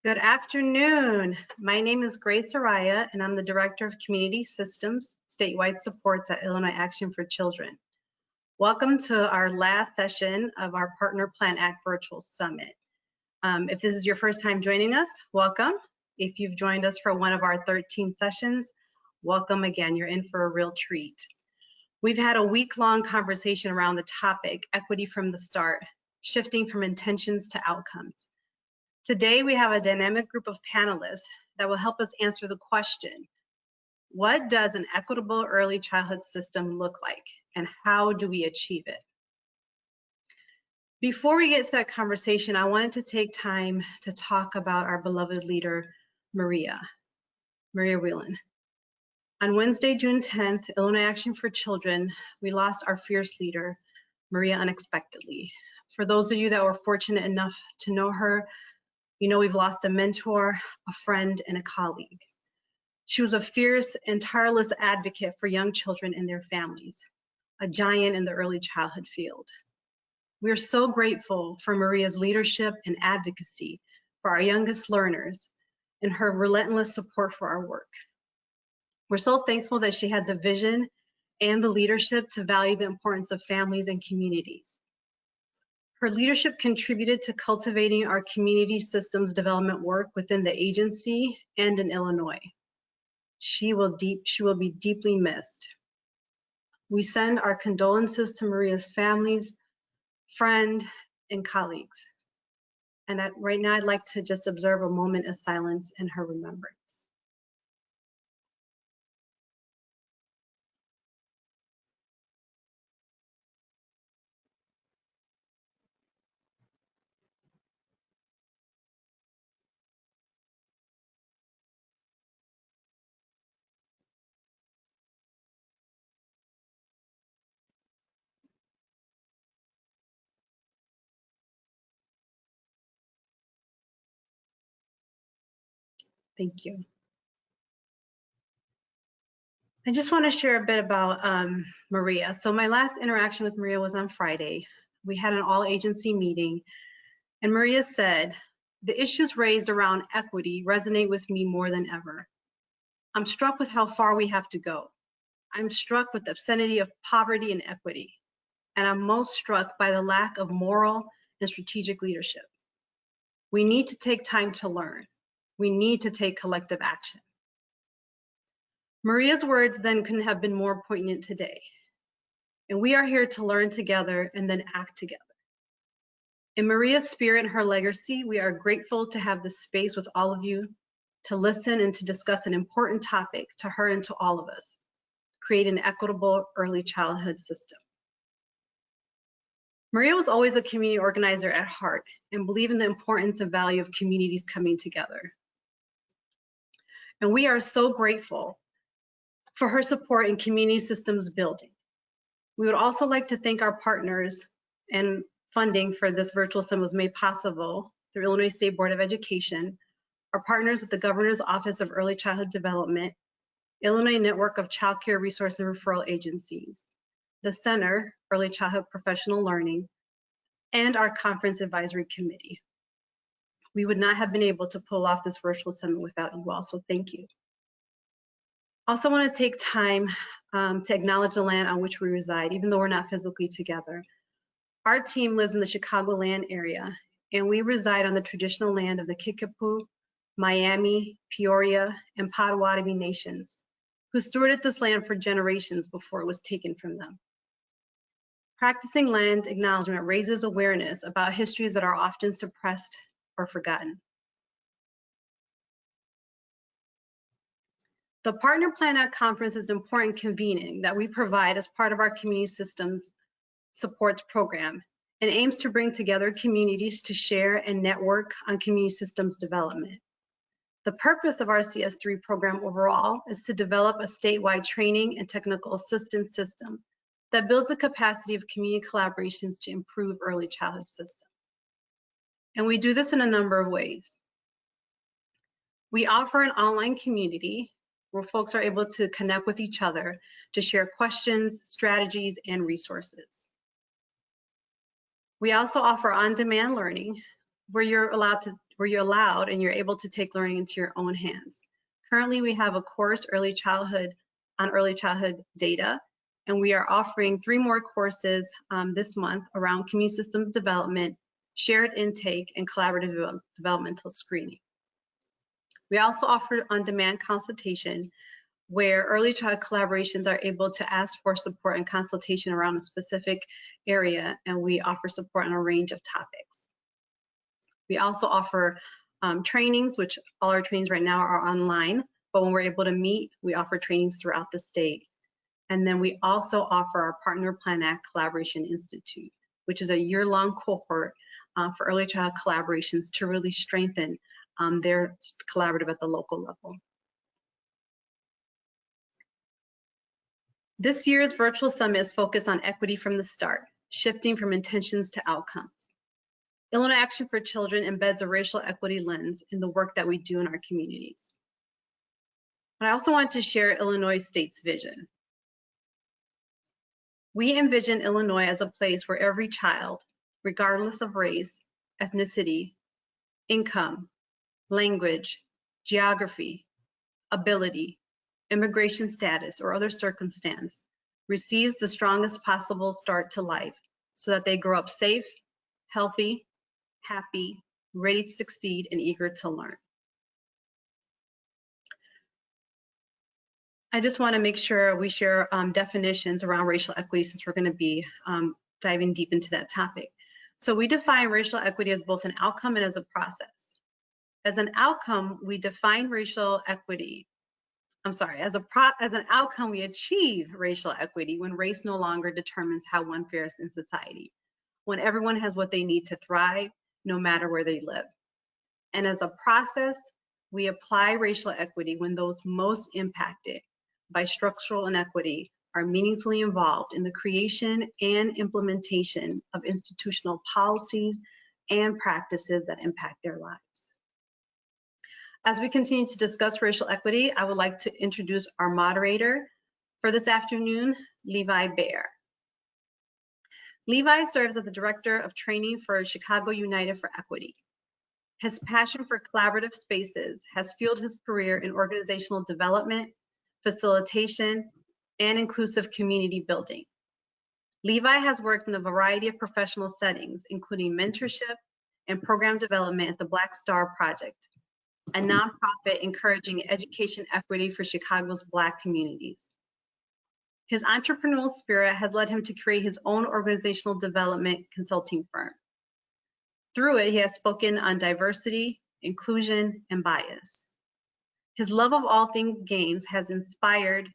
Good afternoon. My name is Grace Araya, and I'm the Director of Community Systems, Statewide Supports at Illinois Action for Children. Welcome to our last session of our Partner Plan Act Virtual Summit. If this is your first time joining us, welcome. If you've joined us for one of our 13 sessions, welcome again. You're in for a real treat. We've had a week-long conversation around the topic, equity from the start, shifting from intentions to outcomes. Today, we have a dynamic group of panelists that will help us answer the question, what does an equitable early childhood system look like, and how do we achieve it? Before we get to that conversation, I wanted to take time to talk about our beloved leader, Maria Whelan. On Wednesday, June 10th, Illinois Action for Children, we lost our fierce leader, Maria, unexpectedly. For those of you that were fortunate enough to know her, you know we've lost a mentor, a friend, and a colleague. She was a fierce and tireless advocate for young children and their families, a giant in the early childhood field. We are so grateful for Maria's leadership and advocacy for our youngest learners and her relentless support for our work. We're so thankful that she had the vision and the leadership to value the importance of families and communities. Her leadership contributed to cultivating our community systems development work within the agency and in Illinois. She will be deeply missed. We send our condolences to Maria's families, friend, and colleagues. And right now, I'd like to just observe a moment of silence in her remembrance. Thank you. I just want to share a bit about Maria. So my last interaction with Maria was on Friday. We had an all-agency meeting, and Maria said, "The issues raised around equity resonate with me more than ever. I'm struck with how far we have to go. I'm struck with the obscenity of poverty and equity, and I'm most struck by the lack of moral and strategic leadership. We need to take time to learn. We need to take collective action." Maria's words then couldn't have been more poignant today. And we are here to learn together and then act together. In Maria's spirit and her legacy, we are grateful to have this space with all of you to listen and to discuss an important topic to her and to all of us, create an equitable early childhood system. Maria was always a community organizer at heart and believed in the importance and value of communities coming together. And we are so grateful for her support in community systems building. We would also like to thank our partners, and funding for this virtual summit was made possible through Illinois State Board of Education, our partners at the Governor's Office of Early Childhood Development, Illinois Network of Child Care Resource and Referral Agencies, the Center, Early Childhood Professional Learning, and our Conference Advisory Committee. We would not have been able to pull off this virtual summit without you all, so thank you. Also want to take time to acknowledge the land on which we reside, even though we're not physically together. Our team lives in the Chicagoland area, and we reside on the traditional land of the Kickapoo, Miami, Peoria, and Potawatomi nations, who stewarded this land for generations before it was taken from them. Practicing land acknowledgement raises awareness about histories that are often suppressed or forgotten. The Partner Plan Act Conference is an important convening that we provide as part of our community systems supports program and aims to bring together communities to share and network on community systems development. The purpose of our CS3 program overall is to develop a statewide training and technical assistance system that builds the capacity of community collaborations to improve early childhood systems. And we do this in a number of ways. We offer an online community where folks are able to connect with each other to share questions, strategies, and resources. We also offer on-demand learning where you're allowed to where you're allowed and you're able to take learning into your own hands. Currently, we have a course on early childhood data, and we are offering 3 more courses this month around community systems development, shared intake, and collaborative developmental screening. We also offer on-demand consultation, where early child collaborations are able to ask for support and consultation around a specific area, and we offer support on a range of topics. We also offer trainings, which all our trainings right now are online, but when we're able to meet, we offer trainings throughout the state. And then we also offer our Partner Plan Act Collaboration Institute, which is a year-long cohort for early child collaborations to really strengthen their collaborative at the local level. This year's virtual summit is focused on equity from the start, shifting from intentions to outcomes. Illinois Action for Children embeds a racial equity lens in the work that we do in our communities. But I also want to share Illinois State's vision. We envision Illinois as a place where every child, regardless of race, ethnicity, income, language, geography, ability, immigration status, or other circumstance, receives the strongest possible start to life so that they grow up safe, healthy, happy, ready to succeed, and eager to learn. I just want to make sure we share definitions around racial equity, since we're going to be diving deep into that topic. So we define racial equity as both an outcome and as a process. As an outcome, we define racial equity. As an outcome, we achieve racial equity when race no longer determines how one fares in society, when everyone has what they need to thrive, no matter where they live. And as a process, we apply racial equity when those most impacted by structural inequity are meaningfully involved in the creation and implementation of institutional policies and practices that impact their lives. As we continue to discuss racial equity, I would like to introduce our moderator for this afternoon, Levi Baer. Levi serves as the Director of Training for Chicago United for Equity. His passion for collaborative spaces has fueled his career in organizational development, facilitation, and inclusive community building. Levi has worked in a variety of professional settings, including mentorship and program development at the Black Star Project, a nonprofit encouraging education equity for Chicago's Black communities. His entrepreneurial spirit has led him to create his own organizational development consulting firm. Through it, he has spoken on diversity, inclusion, and bias. His love of all things games has inspired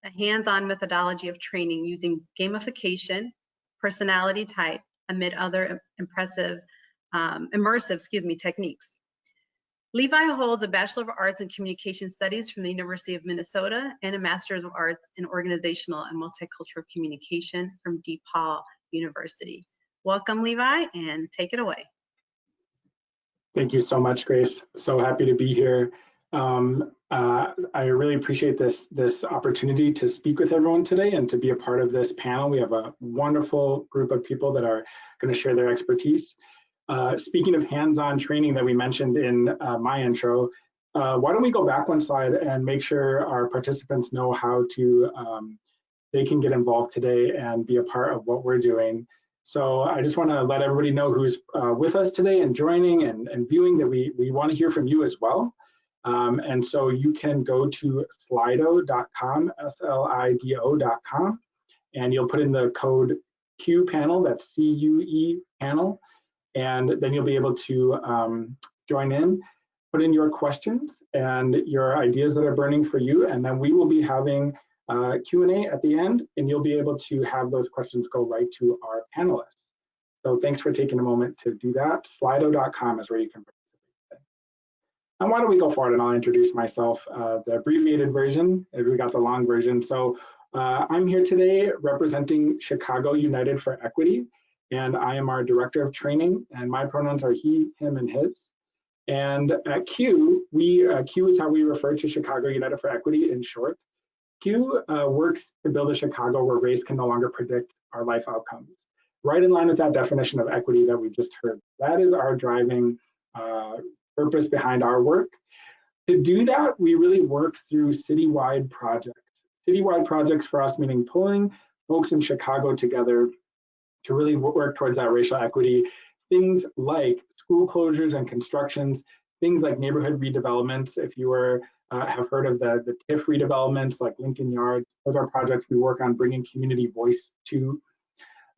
a hands-on methodology of training using gamification, personality type, amid other immersive techniques. Levi holds a Bachelor of Arts in Communication Studies from the University of Minnesota and a Master's of Arts in Organizational and Multicultural Communication from DePaul University. Welcome, Levi, and take it away. Thank you so much, Grace. So happy to be here. I really appreciate this opportunity to speak with everyone today and to be a part of this panel. We have a wonderful group of people that are going to share their expertise. Speaking of hands-on training that we mentioned in my intro, why don't we go back one slide and make sure our participants know how to, they can get involved today and be a part of what we're doing. So I just want to let everybody know who's with us today and joining and viewing that we want to hear from you as well. And so you can go to slido.com, SLIDO.com, and you'll put in the code Q panel, that's CUE panel, and then you'll be able to join in, put in your questions and your ideas that are burning for you, and then we will be having Q&A at the end, and you'll be able to have those questions go right to our panelists. So thanks for taking a moment to do that. Slido.com is where you can participate. And why don't we go forward and I'll introduce myself, the abbreviated version, if we got the long version. So I'm here today representing Chicago United for Equity, and I am our Director of Training, and my pronouns are he, him, and his. And at Q, Q is how we refer to Chicago United for Equity in short. Q works to build a Chicago where race can no longer predict our life outcomes. Right in line with that definition of equity that we just heard. That is our driving purpose behind our work. To do that, we really work through citywide projects. Citywide projects for us meaning pulling folks in Chicago together to really work towards that racial equity. Things like school closures and constructions, things like neighborhood redevelopments. If you have heard of the TIF redevelopments like Lincoln Yards, those are projects we work on bringing community voice to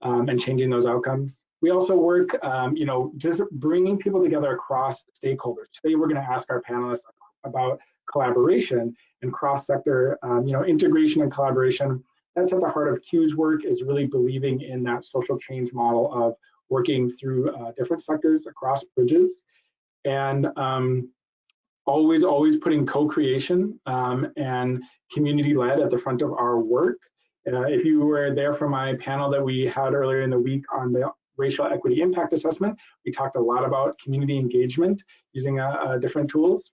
and changing those outcomes. We also work, just bringing people together across stakeholders. Today, we're going to ask our panelists about collaboration and cross-sector, integration and collaboration. That's at the heart of Q's work, is really believing in that social change model of working through different sectors across bridges, and always putting co-creation and community-led at the front of our work. If you were there for my panel that we had earlier in the week on the racial equity impact assessment, we talked a lot about community engagement using different tools.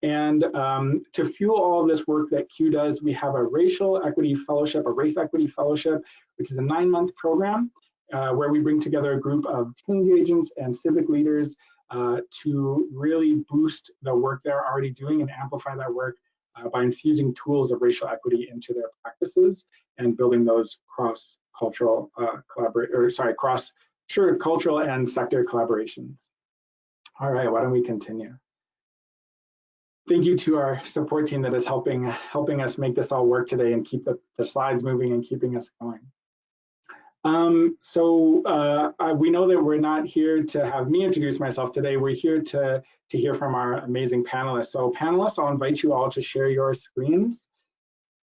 And to fuel all of this work that Q does, we have a racial equity fellowship, a race equity fellowship, which is a 9-month program where we bring together a group of change agents and civic leaders to really boost the work they're already doing and amplify that work by infusing tools of racial equity into their practices and building those cross-cultural cultural and sector collaborations. All right, why don't we continue? Thank you to our support team that is helping us make this all work today and keep the slides moving and keeping us going. We know that we're not here to have me introduce myself today. We're here to hear from our amazing panelists. So panelists, I'll invite you all to share your screens.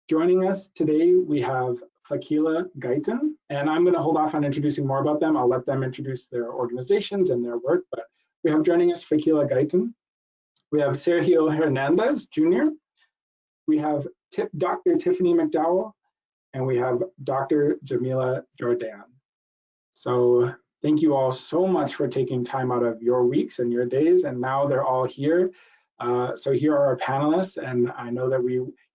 Joining us today, we have Fakila Gaitan, and I'm going to hold off on introducing more about them. I'll let them introduce their organizations and their work, but we have joining us Fakila Gaitan. We have Sergio Hernandez, Jr. We have Dr. Tiffany McDowell, and we have Dr. Jamila Jordan. So thank you all so much for taking time out of your weeks and your days, and now they're all here. So here are our panelists, and I know that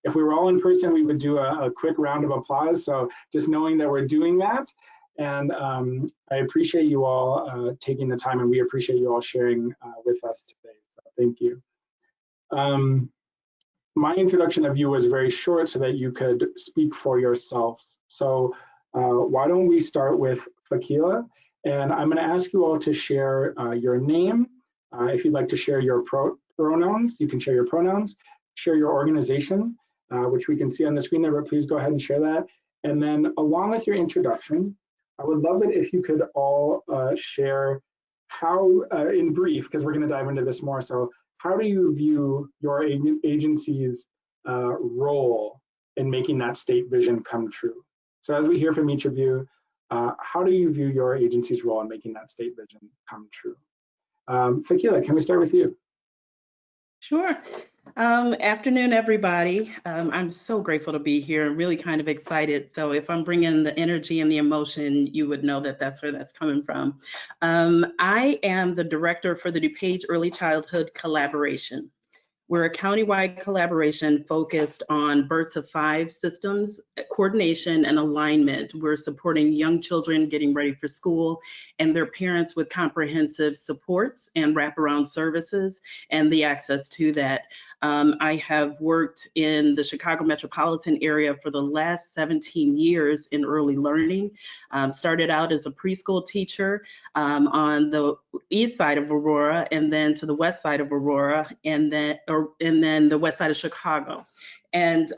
if we were all in person, we would do a quick round of applause. So just knowing that we're doing that, and I appreciate you all taking the time, and we appreciate you all sharing with us today. So thank you. My introduction of you was very short so that you could speak for yourselves. So why don't we start with Fakila, and I'm going to ask you all to share your name. If you'd like to share your pronouns, you can share your pronouns, share your organization, which we can see on the screen there, but please go ahead and share that. And then along with your introduction, I would love it if you could all share how, in brief, because we're going to dive into this more, so how do you view your agency's role in making that state vision come true? So as we hear from each of you, how do you view your agency's role in making that state vision come true? Fakila, can we start with you? Sure. Afternoon, everybody. I'm so grateful to be here. I'm really kind of excited. So if I'm bringing the energy and the emotion, you would know that that's where that's coming from. I am the director for the DuPage Early Childhood Collaboration. We're a countywide collaboration focused on birth to 5 systems, coordination and alignment. We're supporting young children getting ready for school and their parents with comprehensive supports and wraparound services and the access to that. I have worked in the Chicago metropolitan area for the last 17 years in early learning. Started out as a preschool teacher on the east side of Aurora, and then to the west side of Aurora, and then the west side of Chicago. And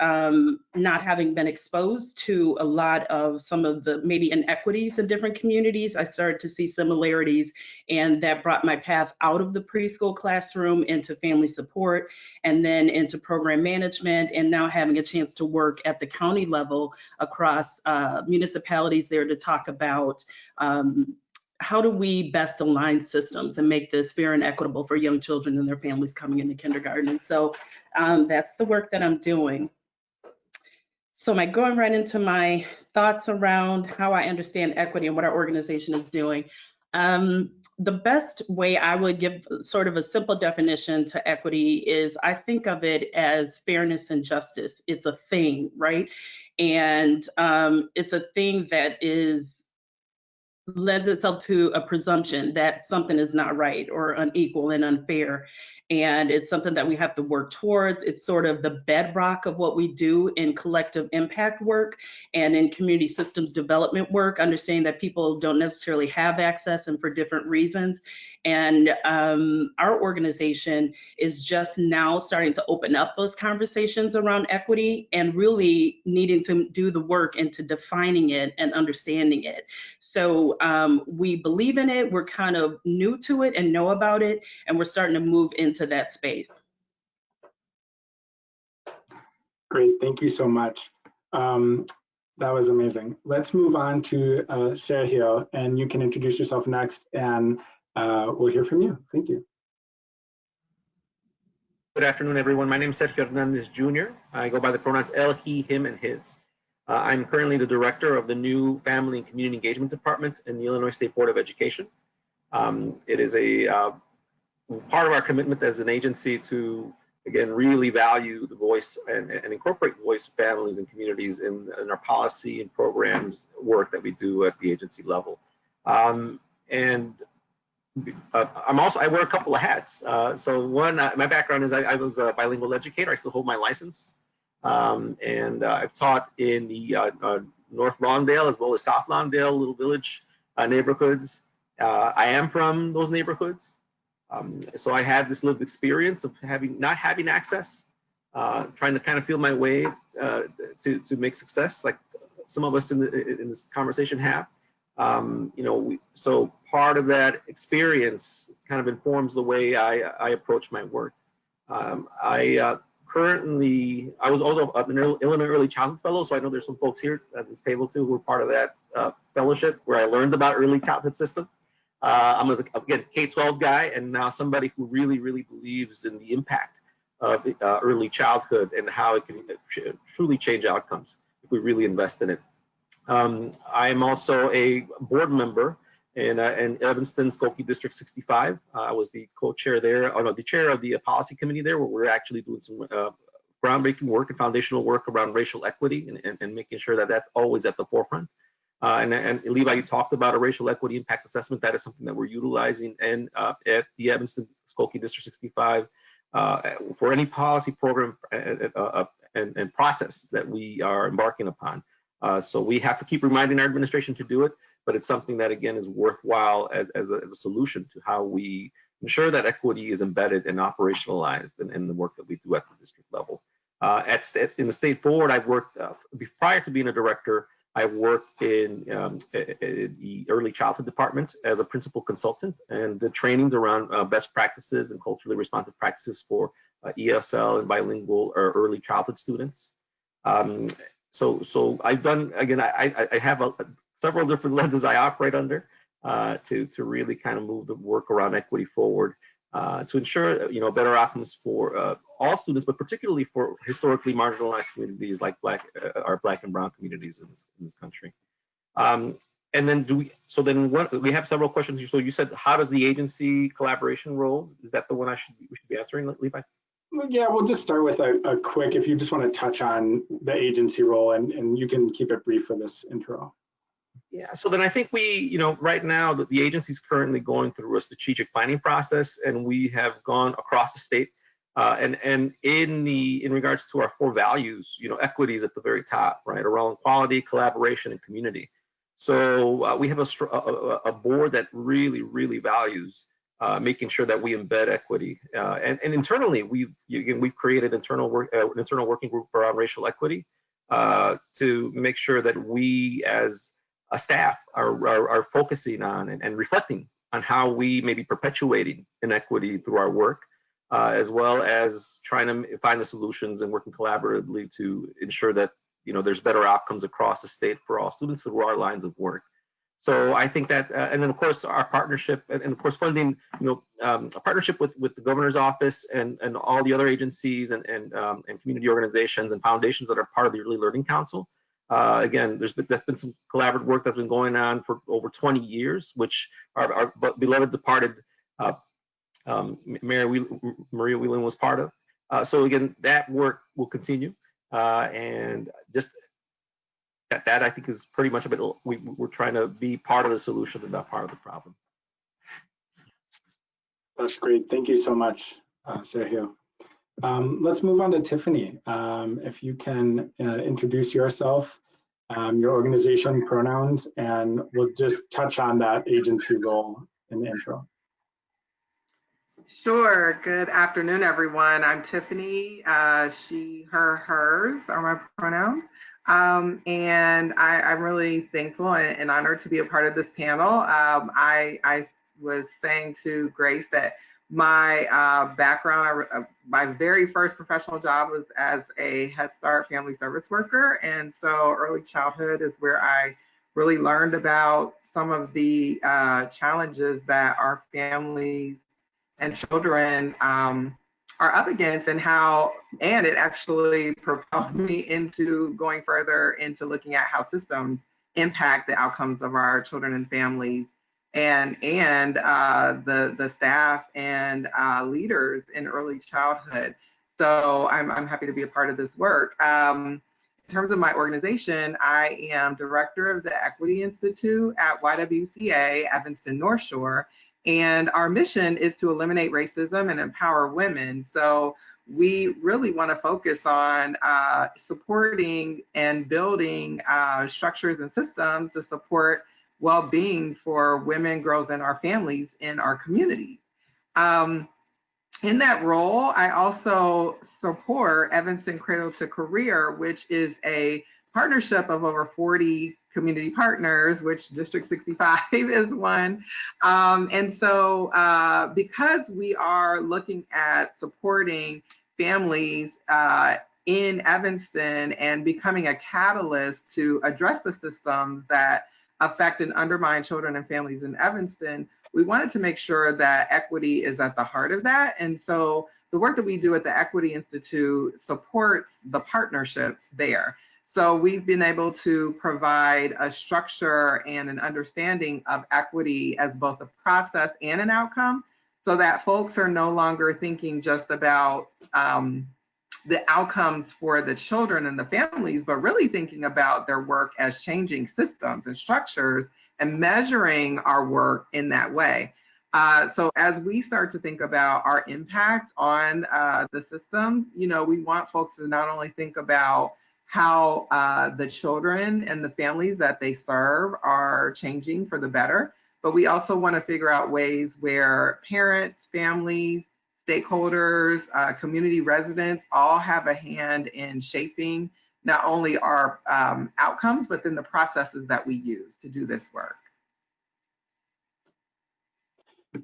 not having been exposed to a lot of some of the maybe inequities in different communities, I started to see similarities, and that brought my path out of the preschool classroom into family support, and then into program management, and now having a chance to work at the county level across municipalities there to talk about how do we best align systems and make this fair and equitable for young children and their families coming into kindergarten. And so that's the work that I'm doing. So going right into my thoughts around how I understand equity and what our organization is doing. The best way I would give sort of a simple definition to equity is I think of it as fairness and justice. It's a thing, right? And it's a thing that is lends itself to a presumption that something is not right or unequal and unfair. And it's something that we have to work towards. It's sort of the bedrock of what we do in collective impact work and in community systems development work, understanding that people don't necessarily have access and for different reasons. And our organization is just now starting to open up those conversations around equity and really needing to do the work into defining it and understanding it. So we believe in it, we're kind of new to it and know about it, and we're starting to move into that space. Great, thank you so much. That was amazing. Let's move on to Sergio, and you can introduce yourself next, and we'll hear from you. Thank you. Good afternoon, everyone. My name is Sergio Hernandez Jr. I go by the pronouns él, he, him, and his. I'm currently the director of the new Family and Community Engagement Department in the Illinois State Board of Education. It is a part of our commitment as an agency to, again, really value the voice and incorporate the voice of families and communities in our policy and programs work that we do at the agency level. I wear a couple of hats. So one, my background is I was a bilingual educator. I still hold my license. I've taught in the North Lawndale as well as South Lawndale, Little Village neighborhoods. I am from those neighborhoods. So I have this lived experience of not having access, trying to kind of feel my way to make success, like some of us in this conversation have. So part of that experience kind of informs the way I approach my work. I was also an Illinois Early Childhood Fellow, so I know there's some folks here at this table too who are part of that fellowship where I learned about early childhood systems. I'm again K-12 guy, and now somebody who really, really believes in the impact of early childhood and how it can truly change outcomes if we really invest in it. I'm also a board member in Evanston, Skokie District 65. I was the co-chair there, the chair of the policy committee there, where we're actually doing some groundbreaking work and foundational work around racial equity and making sure that that's always at the forefront. And Levi, you talked about a racial equity impact assessment. That is something that we're utilizing at the Evanston, Skokie District 65 for any policy program and process that we are embarking upon. So we have to keep reminding our administration to do it, but it's something that, again, is worthwhile as a solution to how we ensure that equity is embedded and operationalized in the work that we do at the district level. In the state board, I've worked, prior to being a director, I worked in the early childhood department as a principal consultant and did trainings around best practices and culturally responsive practices for ESL and bilingual or early childhood students. So I've done, again, I have several different lenses I operate under to really kind of move the work around equity forward to ensure, better outcomes for all students, but particularly for historically marginalized communities like our Black and Brown communities in this country. And then we have several questions here. So you said, how does the agency collaboration roll? Is that the one we should be answering, Levi? Yeah, we'll just start with a quick, if you just want to touch on the agency role, and you can keep it brief for this intro. Yeah, so then I think we, right now the agency is currently going through a strategic planning process, and we have gone across the state. And in regards to our core values, equity is at the very top, right, around quality, collaboration, and community. So we have a board that really, really values making sure that we embed equity. And internally, we've created an internal working group around racial equity to make sure that we as a staff are focusing on and reflecting on how we may be perpetuating inequity through our work, as well as trying to find the solutions and working collaboratively to ensure that there's better outcomes across the state for all students through our lines of work. So I think that, and then of course our partnership, and of course funding, a partnership with the governor's office and all the other agencies and community organizations and foundations that are part of the Early Learning Council. Again, there's been some collaborative work that's been going on for over 20 years, which our beloved departed Maria Whelan was part of. So again, that work will continue. And just that I think is pretty much a bit, we're trying to be part of the solution and not part of the problem. That's great. Thank you so much, Sergio. Let's move on to Tiffany. If you can introduce yourself, your organization, pronouns, and we'll just touch on that agency role in the intro. Sure. Good afternoon, everyone. I'm Tiffany. She, her, hers are my pronouns. And I'm really thankful and honored to be a part of this panel. I was saying to Grace that my background, my very first professional job was as a Head Start family service worker. And so early childhood is where I really learned about some of the challenges that our families and children are up against, and it actually propelled me into going further into looking at how systems impact the outcomes of our children and families, and the staff and leaders in early childhood. So I'm happy to be a part of this work. In terms of my organization, I am director of the Equity Institute at YWCA, Evanston North Shore. And our mission is to eliminate racism and empower women. So we really want to focus on supporting and building structures and systems to support well-being for women, girls, and our families in our communities. In that role, I also support Evanston Cradle to Career, which is a partnership of over 40 community partners, which District 65 is one. And so because we are looking at supporting families in Evanston and becoming a catalyst to address the systems that affect and undermine children and families in Evanston, we wanted to make sure that equity is at the heart of that. And so the work that we do at the Equity Institute supports the partnerships there. So we've been able to provide a structure and an understanding of equity as both a process and an outcome, so that folks are no longer thinking just about the outcomes for the children and the families, but really thinking about their work as changing systems and structures and measuring our work in that way. So as we start to think about our impact on the system, we want folks to not only think about how the children and the families that they serve are changing for the better, but we also want to figure out ways where parents, families, stakeholders, community residents all have a hand in shaping not only our outcomes, but then the processes that we use to do this work.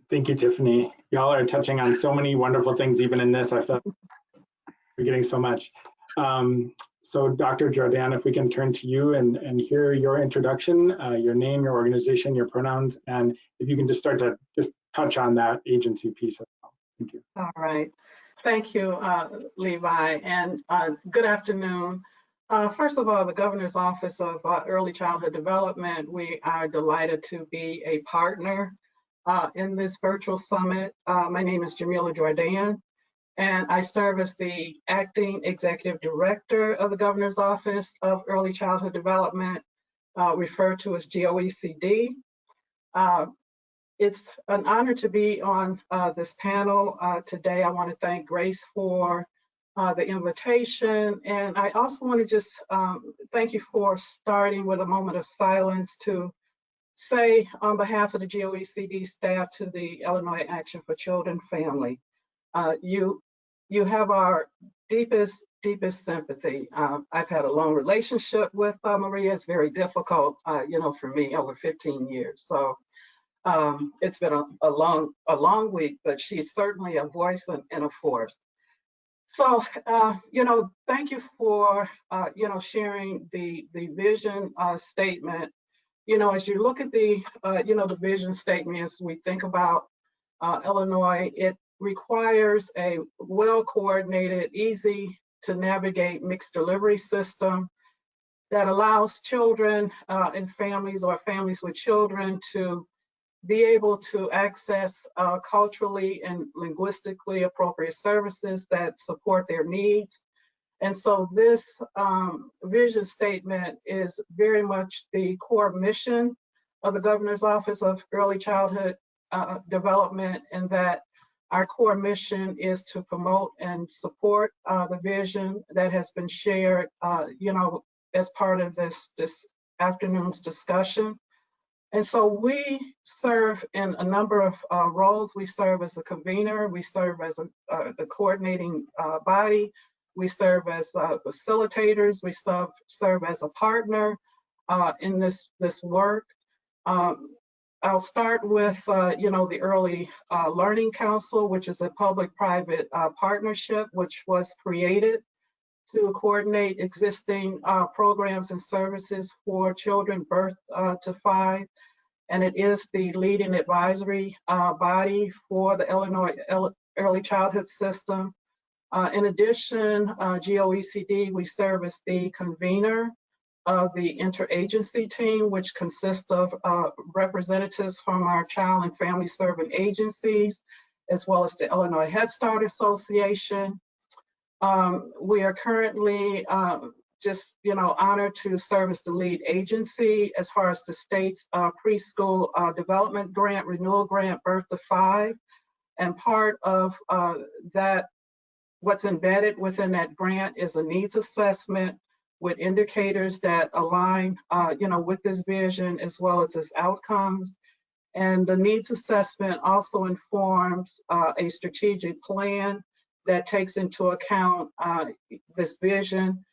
Thank you, Tiffany. Y'all are touching on so many wonderful things, even in this. I feel like we're getting so much. So Dr. Jordan, if we can turn to you and hear your introduction, your name, your organization, your pronouns, and if you can just start to just touch on that agency piece as well. Thank you. All right. Thank you, Levi, and good afternoon. First of all, the Governor's Office of Early Childhood Development, we are delighted to be a partner in this virtual summit. My name is Jamila Jordan, and I serve as the Acting Executive Director of the Governor's Office of Early Childhood Development, referred to as GOECD. It's an honor to be on this panel today. I want to thank Grace for the invitation, and I also want to just thank you for starting with a moment of silence to say on behalf of the GOECD staff to the Illinois Action for Children family, you have our deepest sympathy. I've had a long relationship with Maria. It's very difficult, for me, over 15 years. So it's been a long week, but she's certainly a voice and a force. So, thank you for, sharing the vision statement. As you look at the, the vision statement, as we think about Illinois, it requires a well-coordinated, easy to navigate mixed delivery system that allows children and families or families with children to be able to access culturally and linguistically appropriate services that support their needs, And so this vision statement is very much the core mission of the Governor's Office of Early Childhood Development, and that our core mission is to promote and support the vision that has been shared, as part of this afternoon's discussion. And so we serve in a number of roles. We serve as a convener, we serve as the coordinating body, we serve as facilitators, we serve as a partner in this work. I'll start with, the Early Learning Council, which is a public-private partnership which was created to coordinate existing programs and services for children birth to 5. And it is the leading advisory body for the Illinois early childhood system. In addition, GOECD, we serve as the convener of the interagency team, which consists of representatives from our child and family serving agencies, as well as the Illinois Head Start Association. We are currently honored to serve as the lead agency as far as the state's preschool development grant, renewal grant, birth to 5. And part of that, what's embedded within that grant is a needs assessment with indicators that align, with this vision as well as its outcomes. And the needs assessment also informs a strategic plan that takes into account this vision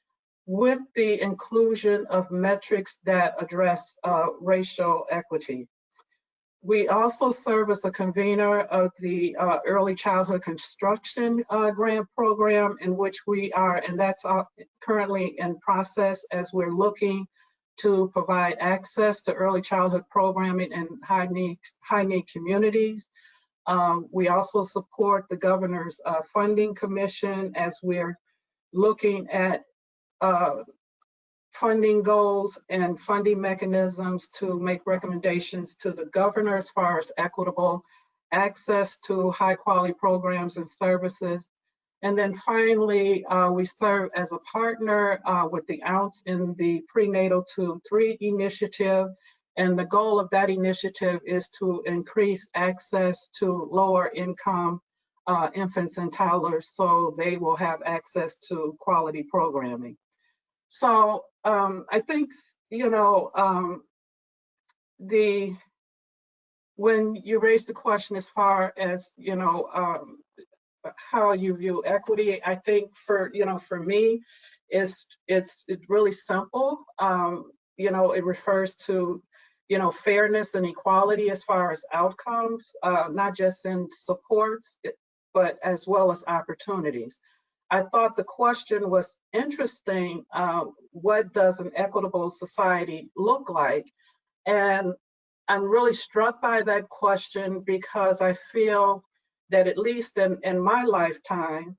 with the inclusion of metrics that address racial equity. We also serve as a convener of the Early Childhood Construction Grant Program, in which we are, and that's currently in process as we're looking to provide access to early childhood programming in high need communities. We also support the Governor's Funding Commission as we're looking at funding goals and funding mechanisms to make recommendations to the governor as far as equitable access to high quality programs and services. And then finally, we serve as a partner with the OUNCE in the Prenatal to 3 initiative. And the goal of that initiative is to increase access to lower income infants and toddlers so they will have access to quality programming. So I think, when you raised the question as far as, how you view equity, I think for me, it's really simple. It refers to, fairness and equality as far as outcomes, not just in supports, but as well as opportunities. I thought the question was interesting. What does an equitable society look like? And I'm really struck by that question because I feel that at least in my lifetime,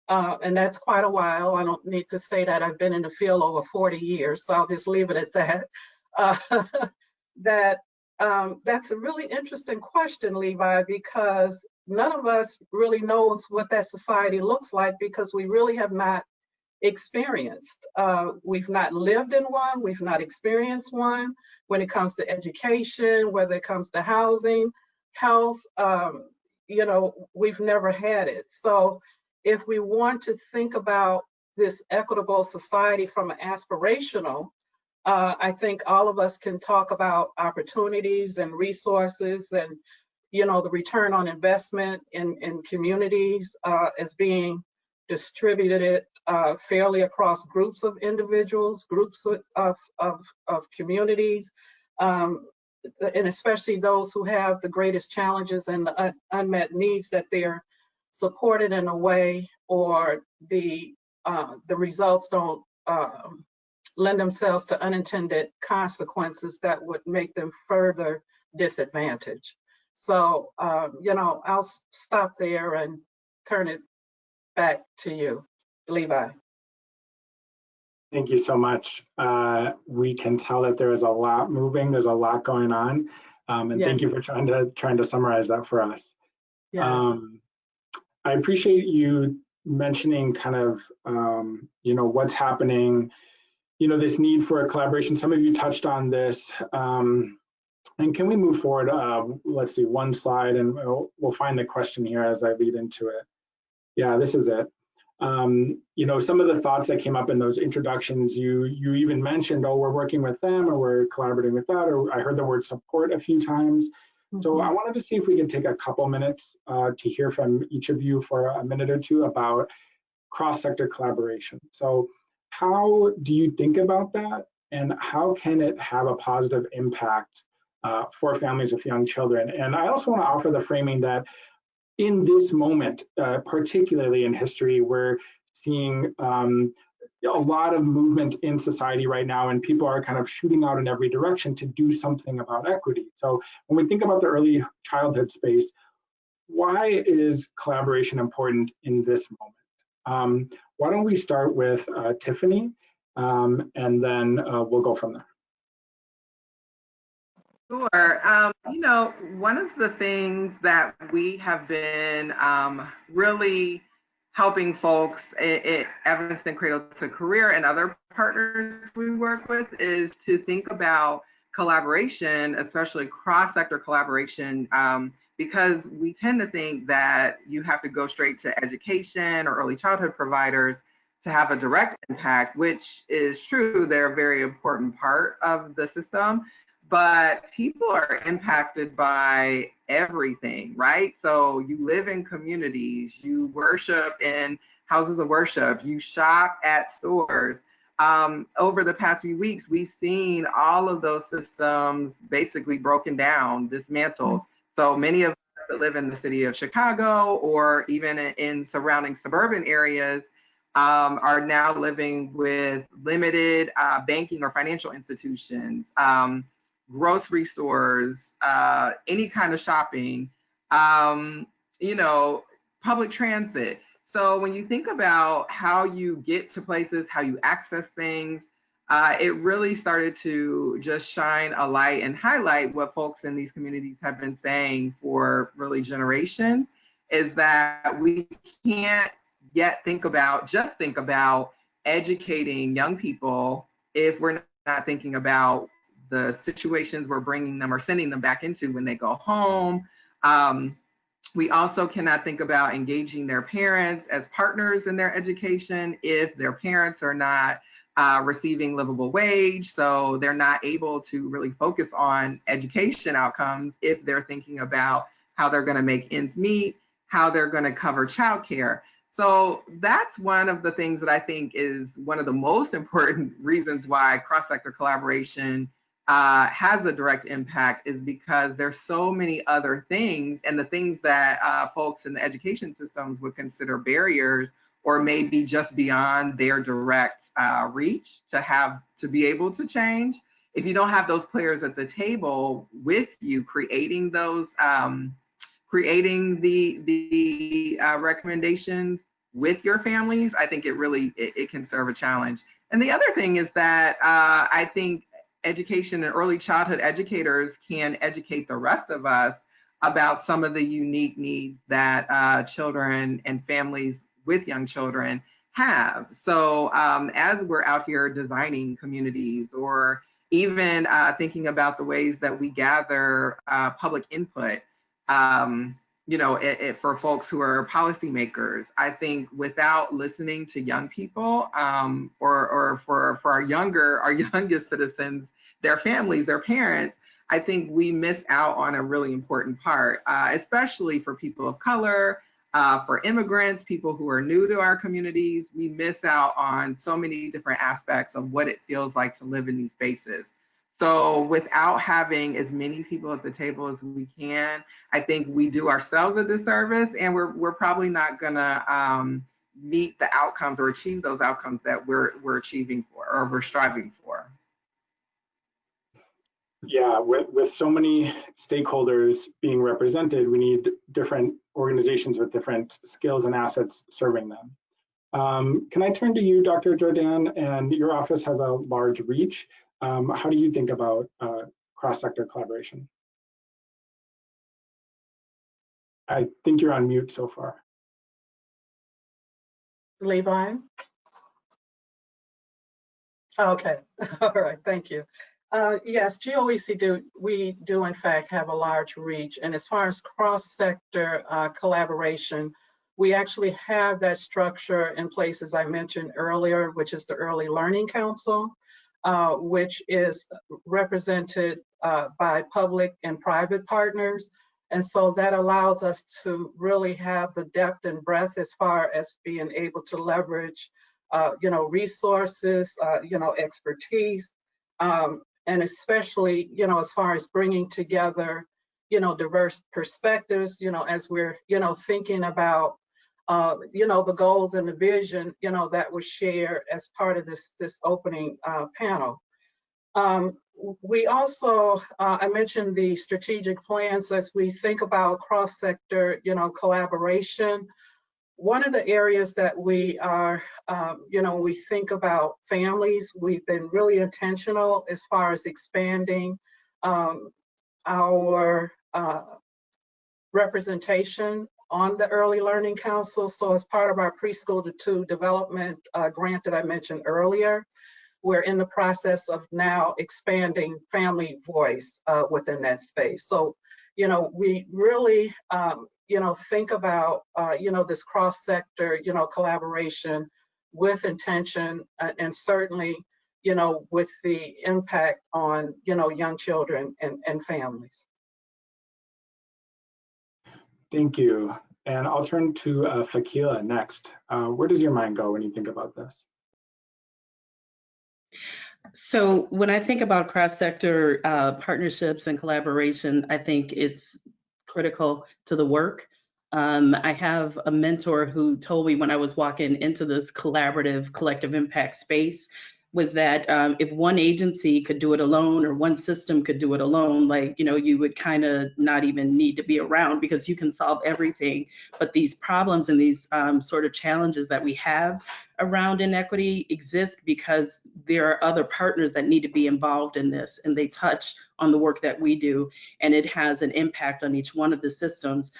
and that's quite a while, I don't need to say that I've been in the field over 40 years, so I'll just leave it at that. That's a really interesting question, Levi, because none of us really knows what that society looks like because we really have not experienced. We've not lived in one, we've not experienced one when it comes to education, whether it comes to housing, health, we've never had it. So if we want to think about this equitable society from an aspirational, I think all of us can talk about opportunities and resources and, the return on investment in communities as being distributed fairly across groups of individuals, groups of communities, and especially those who have the greatest challenges and the unmet needs that they're supported in a way or the results don't lend themselves to unintended consequences that would make them further disadvantaged. So, I'll stop there and turn it back to you, Levi. Thank you so much. We can tell that there is a lot moving, there's a lot going on, and Yeah. thank you for trying to summarize that for us. Yes. I appreciate you mentioning kind of, what's happening, this need for a collaboration. Some of you touched on this. And can we move forward? Let's see, one slide, and we'll find the question here as I lead into it. Yeah, this is it. Some of the thoughts that came up in those introductions, you even mentioned, oh, we're working with them, or we're collaborating with that, or I heard the word support a few times. So I wanted to see if we could take a couple minutes to hear from each of you for a minute or two about cross-sector collaboration. So how do you think about that, and how can it have a positive impact for families with young children? And I also want to offer the framing that in this moment, particularly in history, we're seeing a lot of movement in society right now, and people are kind of shooting out in every direction to do something about equity. So when we think about the early childhood space, why is collaboration important in this moment? Why don't we start with Tiffany, and then we'll go from there. Sure. One of the things that we have been really helping folks at Evanston Cradle to Career and other partners we work with is to think about collaboration, especially cross-sector collaboration, because we tend to think that you have to go straight to education or early childhood providers to have a direct impact, which is true. They're a very important part of the system. But people are impacted by everything, right? So you live in communities, you worship in houses of worship, you shop at stores. Over the past few weeks, we've seen all of those systems basically broken down, dismantled. So many of us that live in the city of Chicago or even in surrounding suburban areas are now living with limited banking or financial institutions. Grocery stores, any kind of shopping, public transit. So when you think about how you get to places, how you access things, it really started to just shine a light and highlight what folks in these communities have been saying for really generations, is that we can't yet think about educating young people if we're not thinking about the situations we're bringing them or sending them back into when they go home. We also cannot think about engaging their parents as partners in their education if their parents are not receiving livable wage. So they're not able to really focus on education outcomes if they're thinking about how they're going to make ends meet, how they're going to cover childcare. So that's one of the things that I think is one of the most important reasons why cross-sector collaboration has a direct impact, is because there's so many other things, and the things that folks in the education systems would consider barriers or maybe just beyond their direct reach to be able to change. If you don't have those players at the table with you creating those creating the recommendations with your families, I think it can serve a challenge. And the other thing is that I think education and early childhood educators can educate the rest of us about some of the unique needs that children and families with young children have. So as we're out here designing communities, or even thinking about the ways that we gather public input, for folks who are policymakers, I think without listening to young people, or for our youngest citizens, their families, their parents, I think we miss out on a really important part, especially for people of color, for immigrants, people who are new to our communities. We miss out on so many different aspects of what it feels like to live in these spaces. So without having as many people at the table as we can, I think we do ourselves a disservice, and we're probably not gonna meet the outcomes or achieve those outcomes that we're achieving for, or we're striving for. Yeah, with so many stakeholders being represented, we need different organizations with different skills and assets serving them. Can I turn to you, Dr. Jordan? And your office has a large reach. How do you think about cross-sector collaboration? I think you're on mute so far. Levi? Okay, all right, thank you. Yes, GOEC we do in fact have a large reach, and as far as cross-sector collaboration, we actually have that structure in place, as I mentioned earlier, which is the Early Learning Council, which is represented by public and private partners. And so that allows us to really have the depth and breadth as far as being able to leverage resources, expertise, and especially, as far as bringing together, diverse perspectives, as we're, thinking about, the goals and the vision, that was shared as part of this opening panel. We also, I mentioned the strategic plans as we think about cross-sector, collaboration. One of the areas that we are, we think about families, we've been really intentional as far as expanding our representation on the Early Learning Council. So as part of our preschool to development grant that I mentioned earlier, we're in the process of now expanding family voice within that space. So, we really, think about, this cross-sector, collaboration with intention and certainly, with the impact on, young children and families. Thank you. And I'll turn to Fakila next. Where does your mind go when you think about this? So when I think about cross-sector partnerships and collaboration, I think it's critical to the work. I have a mentor who told me when I was walking into this collaborative collective impact space was that if one agency could do it alone or one system could do it alone, you would kind of not even need to be around because you can solve everything. But these problems and these sort of challenges that we have around inequity exist because there are other partners that need to be involved in this, and they touch on the work that we do, and it has an impact on each one of the systems.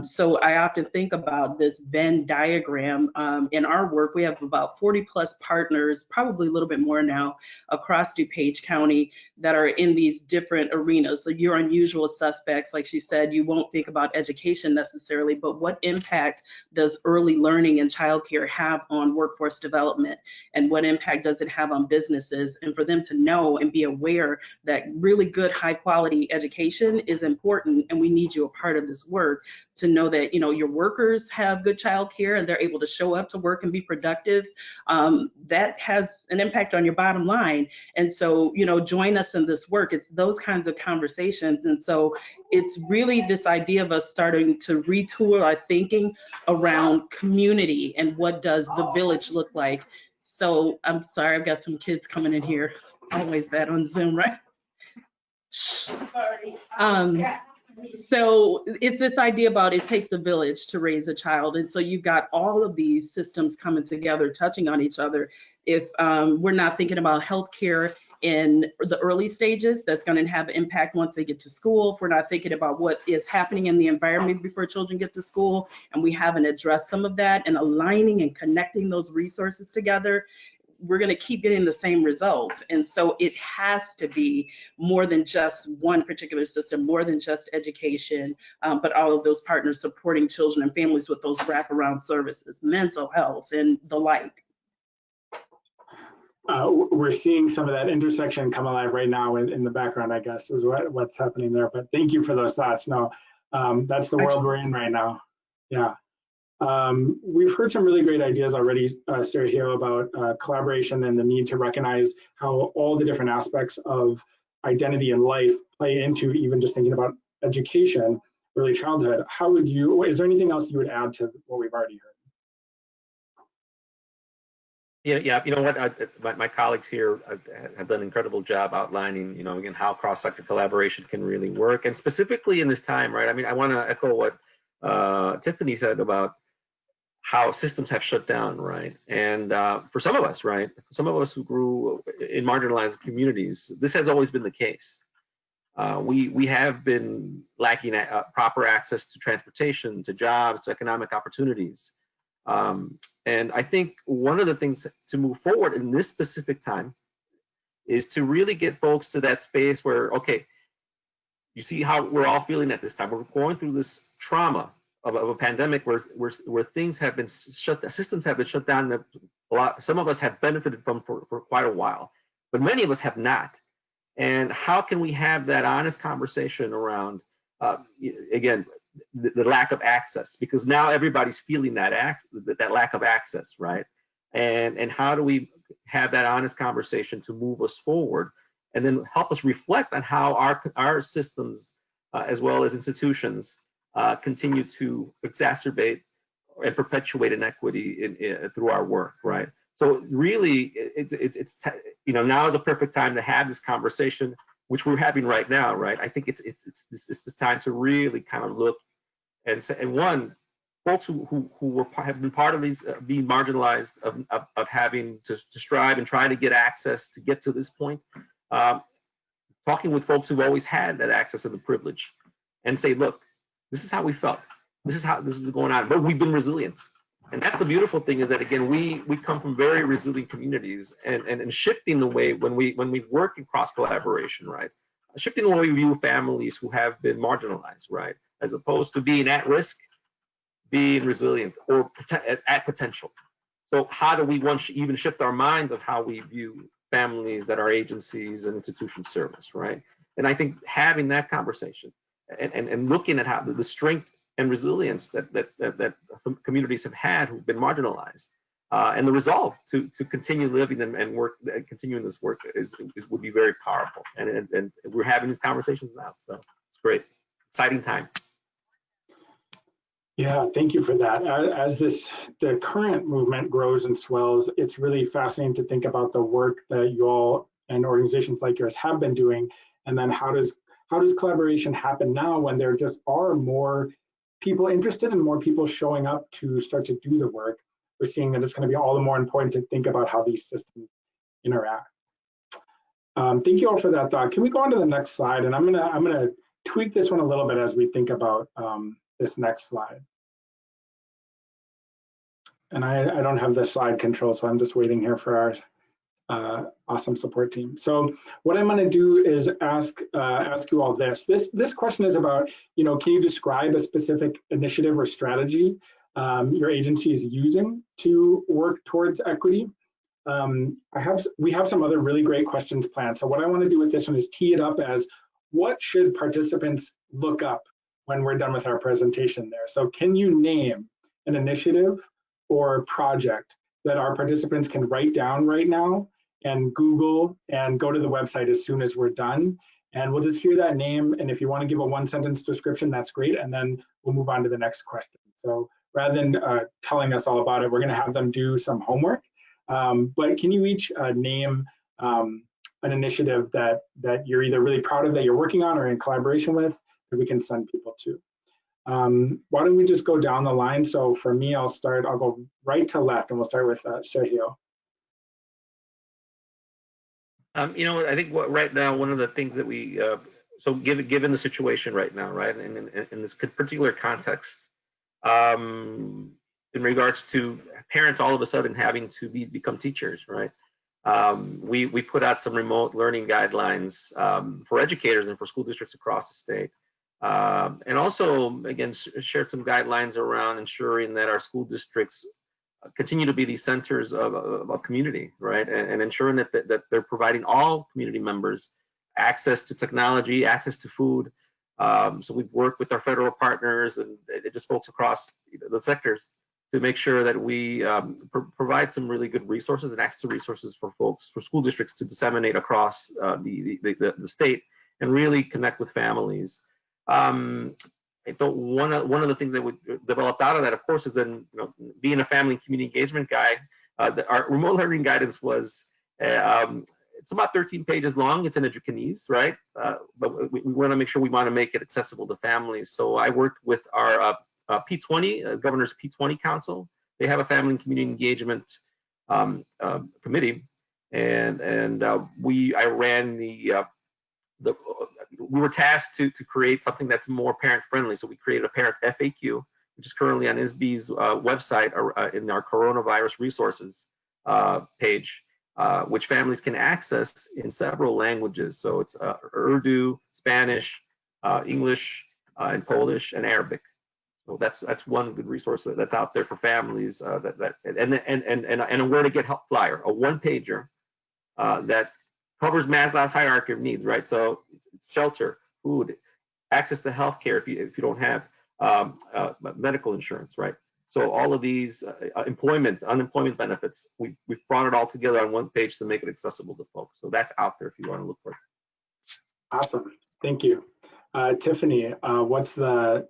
So I often think about this Venn diagram. In our work, we have about 40 plus partners, probably a little bit more now, across DuPage County that are in these different arenas. So your unusual suspects, like she said, you won't think about education necessarily, but what impact does early learning and childcare have on workforce development? And what impact does it have on businesses? And for them to know and be aware that really good, high quality education is important, and we need you a part of this work, to know that your workers have good childcare and they're able to show up to work and be productive. That has an impact on your bottom line. And so, join us in this work. It's those kinds of conversations. And so it's really this idea of us starting to retool our thinking around community and what does the village look like. So I'm sorry, I've got some kids coming in here. Always that on Zoom, right? Sorry. So it's this idea about it takes a village to raise a child. And so you've got all of these systems coming together, touching on each other. If we're not thinking about healthcare in the early stages, that's going to have impact once they get to school. If we're not thinking about what is happening in the environment before children get to school, and we haven't addressed some of that and aligning and connecting those resources together, we're going to keep getting the same results. And so it has to be more than just one particular system, more than just education, but all of those partners supporting children and families with those wraparound services, mental health and the like. We're seeing some of that intersection come alive right now in the background, I guess, is what's happening there. But thank you for those thoughts. No, that's the world we're in right now. Yeah. We've heard some really great ideas already, Sergio, about collaboration and the need to recognize how all the different aspects of identity and life play into even just thinking about education, early childhood. Is there anything else you would add to what we've already heard? Yeah, you know what, my colleagues here have done an incredible job outlining, again, how cross-sector collaboration can really work. And specifically in this time, right, I mean, I want to echo what Tiffany said about how systems have shut down, right? And for some of us, right, some of us who grew in marginalized communities, this has always been the case. We have been lacking proper access to transportation, to jobs, to economic opportunities. And I think one of the things to move forward in this specific time is to really get folks to that space where, okay, you see how we're all feeling at this time. We're going through this trauma of a pandemic where things have been shut, systems have been shut down that some of us have benefited from for quite a while, but many of us have not. And how can we have that honest conversation around, again, the lack of access? Because now everybody's feeling that lack of access, right? And how do we have that honest conversation to move us forward, and then help us reflect on how our systems, as well as institutions, continue to exacerbate and perpetuate inequity through our work, right? So really, now is a perfect time to have this conversation, which we're having right now, right? I think it's this time to really kind of look and say, and one, folks who have been part of these being marginalized, of having to strive and try to get access to get to this point, talking with folks who've always had that access and the privilege, and say, look, this is how we felt. This is going on, but we've been resilient. And that's the beautiful thing, is that, again, we come from very resilient communities, and shifting the way when we work in cross collaboration, right? Shifting the way we view families who have been marginalized, right? As opposed to being at risk, being resilient or at potential. So how do we even shift our minds of how we view families that our agencies and institutions service, right? And I think having that conversation and looking at how the strength and resilience that communities have had who've been marginalized, and the resolve to continue living and work, continuing this work would be very powerful. And we're having these conversations now, so it's great, exciting time. Yeah, thank you for that. As the current movement grows and swells, it's really fascinating to think about the work that you all and organizations like yours have been doing, and then how does collaboration happen now when there just are more people interested and more people showing up to start to do the work. We're seeing that it's going to be all the more important to think about how these systems interact. Thank you all for that thought. Can we go on to the next slide? And I'm gonna tweak this one a little bit as we think about this next slide. And I don't have the slide control, so I'm just waiting here for our awesome support team. So what I'm going to do is ask you all this. This question is about, can you describe a specific initiative or strategy your agency is using to work towards equity? We have some other really great questions planned. So what I want to do with this one is tee it up as, what should participants look up when we're done with our presentation there? So can you name an initiative or project that our participants can write down right now and Google and go to the website as soon as we're done? And we'll just hear that name. And if you want to give a one-sentence description, that's great. And then we'll move on to the next question. So rather than telling us all about it, we're going to have them do some homework. But can you each name an initiative that you're either really proud of that you're working on or in collaboration with that we can send people to? Why don't we just go down the line? So for me, I'll go right to left, and we'll start with Sergio. I think right now, one of the things that we, so given the situation right now, right, and in this particular context, in regards to parents all of a sudden having to become teachers, right? We put out some remote learning guidelines for educators and for school districts across the state. And also, again, shared some guidelines around ensuring that our school districts continue to be these centers of community, right? And ensuring that they're providing all community members access to technology, access to food. So we've worked with our federal partners and just folks across the sectors to make sure that we provide some really good resources and access to resources for folks, for school districts to disseminate across the state and really connect with families. I thought one of the things that we developed out of that, of course, is then being a family and community engagement guy. Our remote learning guidance was it's about 13 pages long. It's in Japanese, right? But we want to make sure we want to make it accessible to families. So I worked with our P20, Governor's P20 Council. They have a family and community engagement committee, and I ran we were tasked to create something that's more parent friendly. So we created a parent FAQ which is currently on ISB's website in our coronavirus resources page, which families can access in several languages. So it's Urdu, Spanish, English, and Polish, and Arabic. So that's one good resource that's out there for families. And a where to get help flyer, a one-pager that covers Maslow's hierarchy of needs, right? So it's shelter, food, access to healthcare if you don't have medical insurance, right? So all of these unemployment benefits, we've brought it all together on one page to make it accessible to folks. So that's out there if you want to look for it. Awesome, thank you. Tiffany, what's the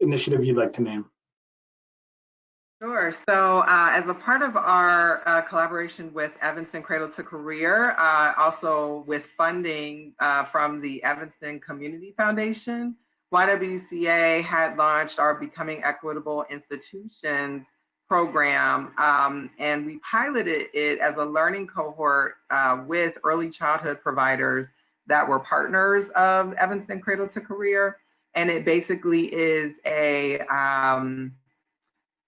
initiative you'd like to name? Sure. So as a part of our collaboration with Evanston Cradle to Career, also with funding from the Evanston Community Foundation, YWCA had launched our Becoming Equitable Institutions program, and we piloted it as a learning cohort with early childhood providers that were partners of Evanston Cradle to Career. And it basically is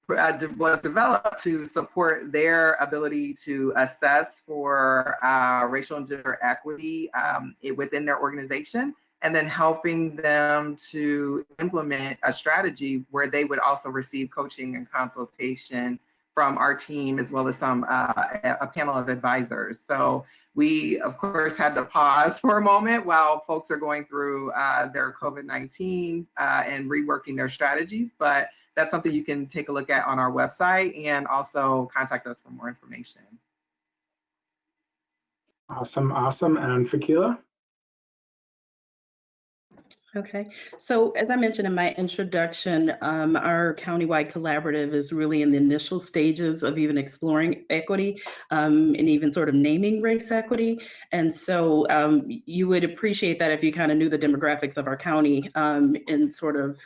was developed to support their ability to assess for racial and gender equity within their organization, and then helping them to implement a strategy where they would also receive coaching and consultation from our team, as well as a panel of advisors. So we, of course, had to pause for a moment while folks are going through their COVID-19 and reworking their strategies, but that's something you can take a look at on our website and also contact us for more information. Awesome, awesome. And Fakila? Okay, so as I mentioned in my introduction, our countywide collaborative is really in the initial stages of even exploring equity and even sort of naming race equity. And so you would appreciate that if you kind of knew the demographics of our county and sort of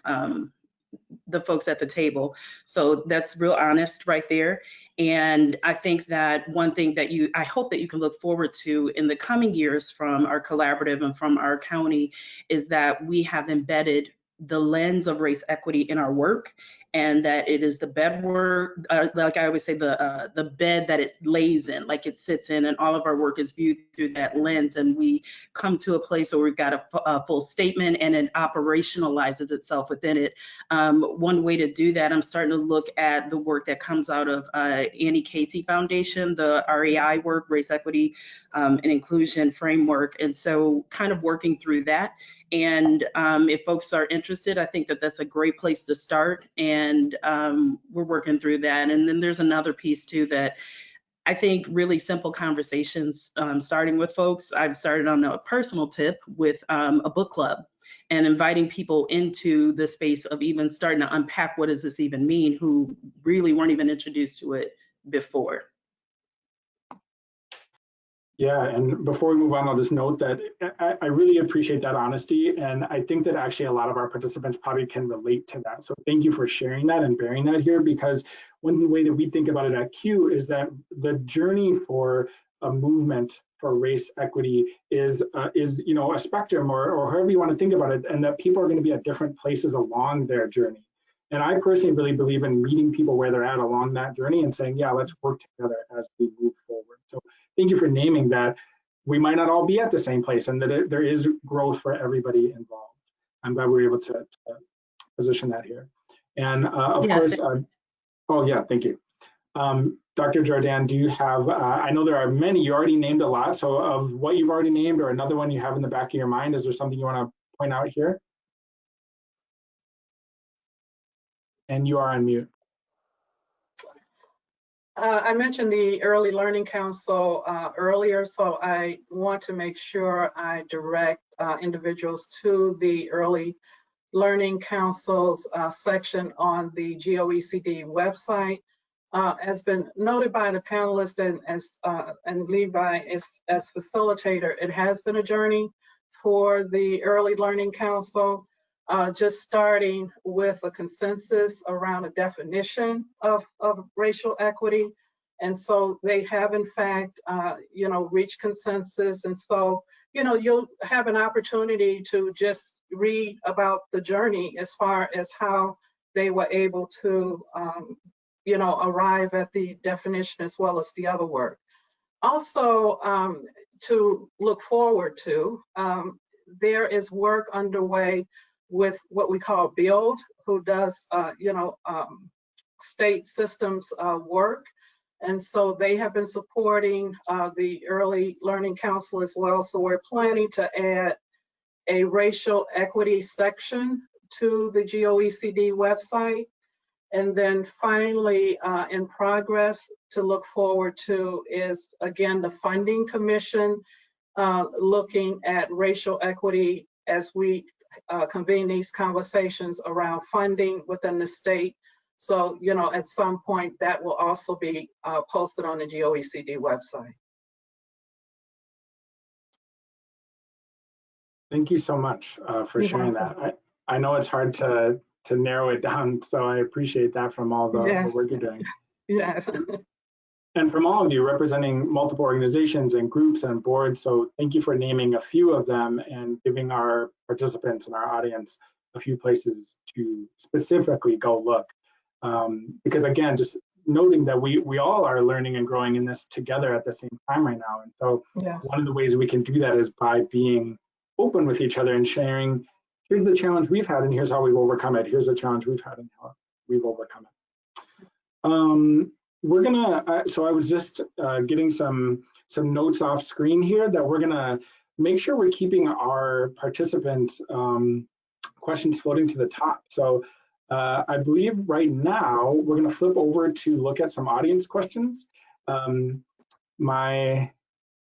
the folks at the table. So that's real honest right there. And I think that one thing that I hope that you can look forward to in the coming years from our collaborative and from our county is that we have embedded the lens of race equity in our work, and that it is the bedwork, like I always say, the bed that it lays in, like it sits in, and all of our work is viewed through that lens. And we come to a place where we've got a full statement, and it operationalizes itself within it. One way to do that, I'm starting to look at the work that comes out of Annie Casey Foundation, the REI work, Race Equity and Inclusion Framework. And so kind of working through that. And if folks are interested, I think that that's a great place to start. And we're working through that. And then there's another piece too that I think really simple conversations, starting with folks. I've started on a personal tip with a book club and inviting people into the space of even starting to unpack what does this even mean, who really weren't even introduced to it before. Yeah, and before we move on, I'll just note that I really appreciate that honesty, and I think that actually a lot of our participants probably can relate to that. So thank you for sharing that and bearing that here, because one way that we think about it at Q is that the journey for a movement for race equity is a spectrum or however you want to think about it, and that people are going to be at different places along their journey. And I personally really believe in meeting people where they're at along that journey and saying, yeah, let's work together as we move forward. So thank you for naming that. We might not all be at the same place, and that there is growth for everybody involved. I'm glad we were able to position that here. And of course, oh yeah, thank you. Dr. Jordan, do you have, I know there are many, you already named a lot, so of what you've already named or another one you have in the back of your mind, is there something you want to point out here? And you are on mute. I mentioned the Early Learning Council earlier, so I want to make sure I direct individuals to the Early Learning Council's section on the GOECD website. Has been noted by the panelists and Levi as facilitator, it has been a journey for the Early Learning Council. Just starting with a consensus around a definition of racial equity. And so they have in fact, reached consensus. And so, you'll have an opportunity to just read about the journey as far as how they were able to, arrive at the definition as well as the other work. Also, to look forward to, there is work underway with what we call BUILD, who does, state systems work. And so they have been supporting the Early Learning Council as well. So we're planning to add a racial equity section to the GOECD website. And then finally, in progress to look forward to is, again, the Funding Commission looking at racial equity as we convene these conversations around funding within the state. So, at some point that will also be posted on the GOECD website. Thank you so much for You're sharing welcome. that. I know it's hard to narrow it down, so I appreciate that from all the Yes. work you're doing. Yes. And from all of you representing multiple organizations and groups and boards, so thank you for naming a few of them and giving our participants and our audience a few places to specifically go look. Because again, just noting that we all are learning and growing in this together at the same time right now. And so Yes. one of the ways we can do that is by being open with each other and sharing, here's the challenge we've had and here's how we've overcome it. Here's the challenge we've had and how we've overcome it. We're gonna, so I was just getting some notes off screen here that we're gonna make sure we're keeping our participants' questions floating to the top. So I believe right now we're gonna flip over to look at some audience questions. My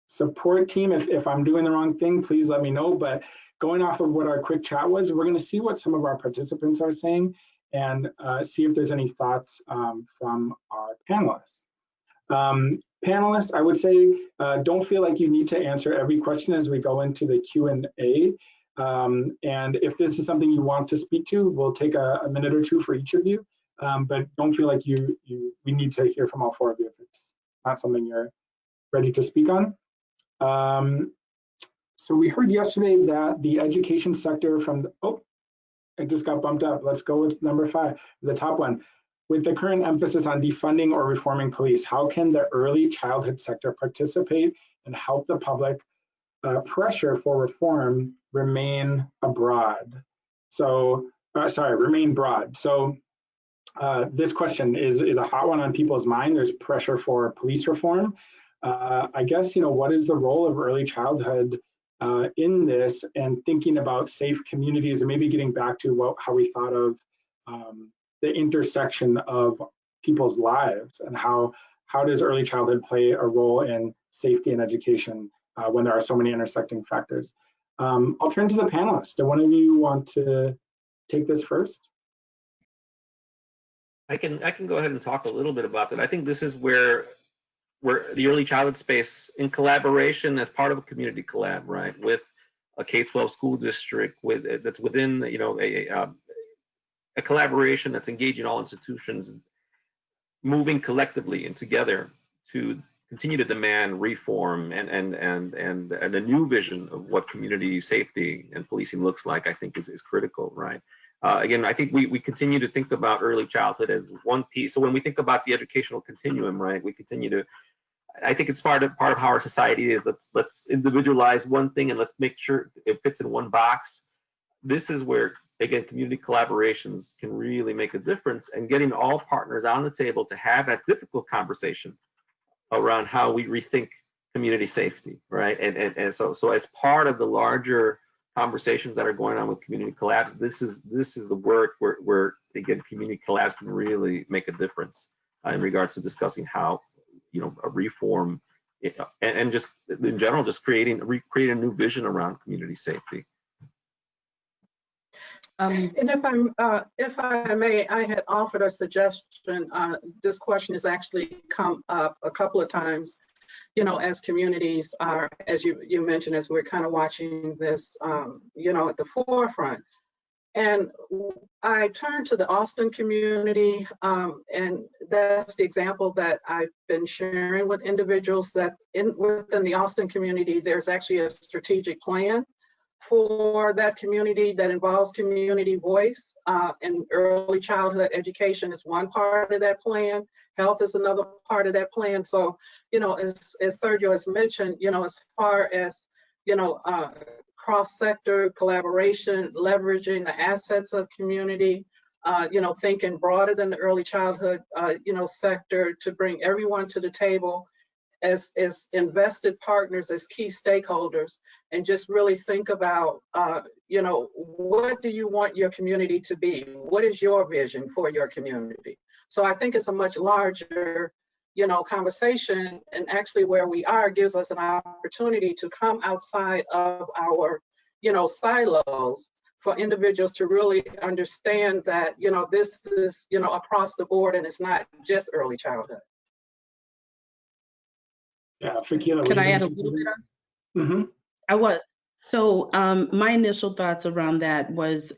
support team, if I'm doing the wrong thing, please let me know. But going off of what our quick chat was, we're gonna see what some of our participants are saying and see if there's any thoughts from our panelists. Panelists, I would say, don't feel like you need to answer every question as we go into the Q&A. And if this is something you want to speak to, we'll take a minute or two for each of you. But don't feel like we need to hear from all four of you if it's not something you're ready to speak on. So we heard yesterday that the education sector from the, it just got bumped up. Let's go with number 5, the top one. With the current emphasis on defunding or reforming police, how can the early childhood sector participate and help the public pressure for reform remain broad? So, remain broad. So this question is a hot one on people's mind. There's pressure for police reform. I guess, what is the role of early childhood in this, and thinking about safe communities, and maybe getting back to how we thought of the intersection of people's lives, and how does early childhood play a role in safety and education when there are so many intersecting factors. I'll turn to the panelists. Do one of you want to take this first? I can go ahead and talk a little bit about that. I think this is where the early childhood space, in collaboration as part of a community collab, right, with a K-12 school district, that's within a collaboration that's engaging all institutions, moving collectively and together to continue to demand reform and a new vision of what community safety and policing looks like, I think is critical, right? Again, I think we continue to think about early childhood as one piece. So when we think about the educational continuum, right, we continue to, I think it's part of how our society is. Let's individualize one thing and let's make sure it fits in one box. This is where, again, community collaborations can really make a difference, and getting all partners on the table to have that difficult conversation around how we rethink community safety, right? And so as part of the larger conversations that are going on with community collabs, this is the work where again, community collabs can really make a difference in regards to discussing how, a reform and just in general, just create a new vision around community safety. And if I may, I had offered a suggestion. This question has actually come up a couple of times, as communities are, as you mentioned, as we're kind of watching this, at the forefront. And I turned to the Austin community, and that's the example that I've been sharing with individuals, that within the Austin community, there's actually a strategic plan for that community that involves community voice. And early childhood education is one part of that plan. Health is another part of that plan. So, as Sergio has mentioned, as far as, cross-sector collaboration, leveraging the assets of community, thinking broader than the early childhood, sector to bring everyone to the table as invested partners, as key stakeholders, and just really think about, what do you want your community to be? What is your vision for your community? So I think it's a much larger, conversation, and actually where we are gives us an opportunity to come outside of our, silos for individuals to really understand that, this is, across the board and it's not just early childhood. Yeah, Fakila, Can I add a little bit on? Mm-hmm. I was. So my initial thoughts around that was,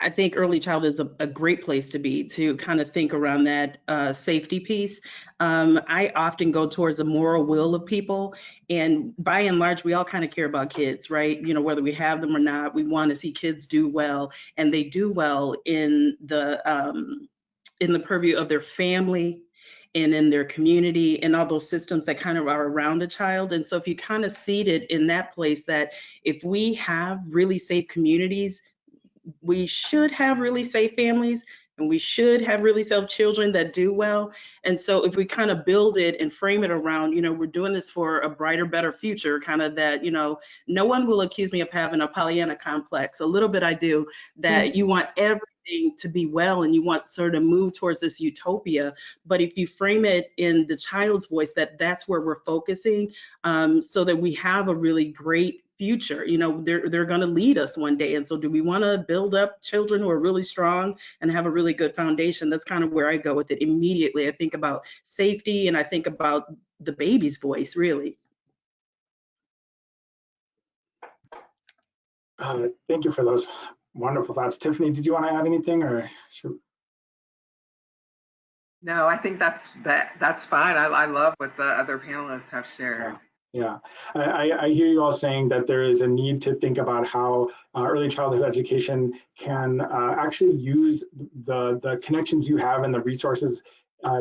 I think early childhood is a great place to be, to kind of think around that safety piece. I often go towards the moral will of people, and by and large, we all kind of care about kids, right? Whether we have them or not, we want to see kids do well, and they do well in the purview of their family and in their community and all those systems that kind of are around a child. And so if you kind of seed it in that place, that if we have really safe communities, we should have really safe families, and we should have really safe children that do well. And so if we kind of build it and frame it around, we're doing this for a brighter, better future, kind of that, no one will accuse me of having a Pollyanna complex. A little bit I do, that you want everything to be well, and you want sort of move towards this utopia. But if you frame it in the child's voice, that's where we're focusing, so that we have a really great future. They're going to lead us one day. And so do we want to build up children who are really strong and have a really good foundation? That's kind of where I go with it immediately. I think about safety, and I think about the baby's voice, really. Thank you for those wonderful thoughts. Tiffany, did you want to add anything, or should... No, I think that's fine. I love what the other panelists have shared. Yeah, I hear you all saying that there is a need to think about how early childhood education can actually use the connections you have and the resources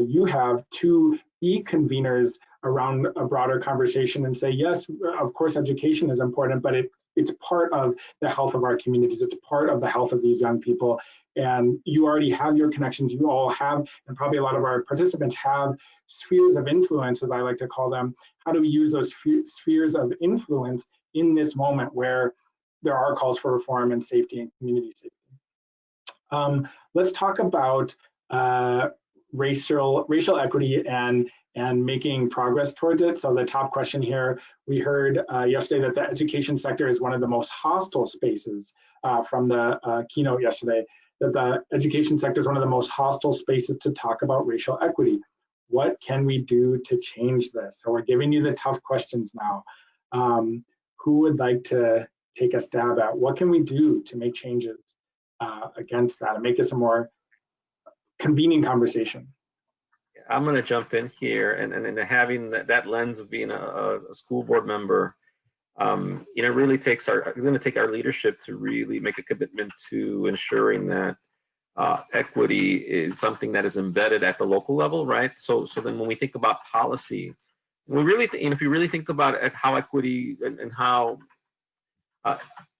you have to be conveners around a broader conversation and say, yes, of course, education is important, but it's part of the health of our communities. It's part of the health of these young people. And you already have your connections. You all have, and probably a lot of our participants have, spheres of influence, as I like to call them. How do we use those spheres of influence in this moment where there are calls for reform and safety and community safety? Let's talk about racial equity and making progress towards it. So the top question here, we heard yesterday that the education sector is one of the most hostile spaces from the keynote yesterday, that the education sector is one of the most hostile spaces to talk about racial equity. What can we do to change this? So we're giving you the tough questions now. Who would like to take a stab at what can we do to make changes against that and make this a more convening conversation? I'm going to jump in here, and having that lens of being a school board member, really it's going to take our leadership to really make a commitment to ensuring that equity is something that is embedded at the local level, right? So then when we think about policy, we really, if you really think about how equity and how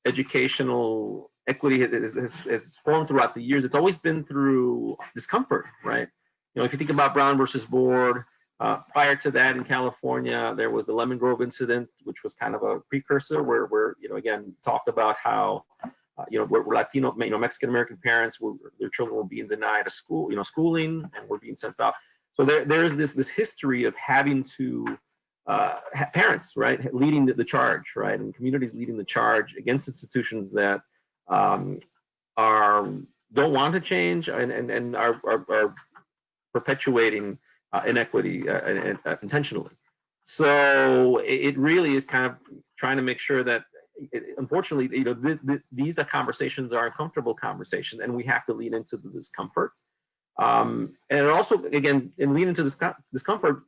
educational equity has formed throughout the years, it's always been through discomfort, right? If you think about Brown versus Board, prior to that in California, there was the Lemon Grove incident, which was kind of a precursor where again, talked about how, where Latino, Mexican American parents, their children were being denied a school, schooling, and were being sent off. So there's this history of having to parents, right, leading the charge, right, and communities leading the charge against institutions that don't want to change and are perpetuating inequity intentionally. So it really is kind of trying to make sure that, unfortunately, these conversations are uncomfortable conversations, and we have to lean into the discomfort. And also, again, and lean into this discomfort.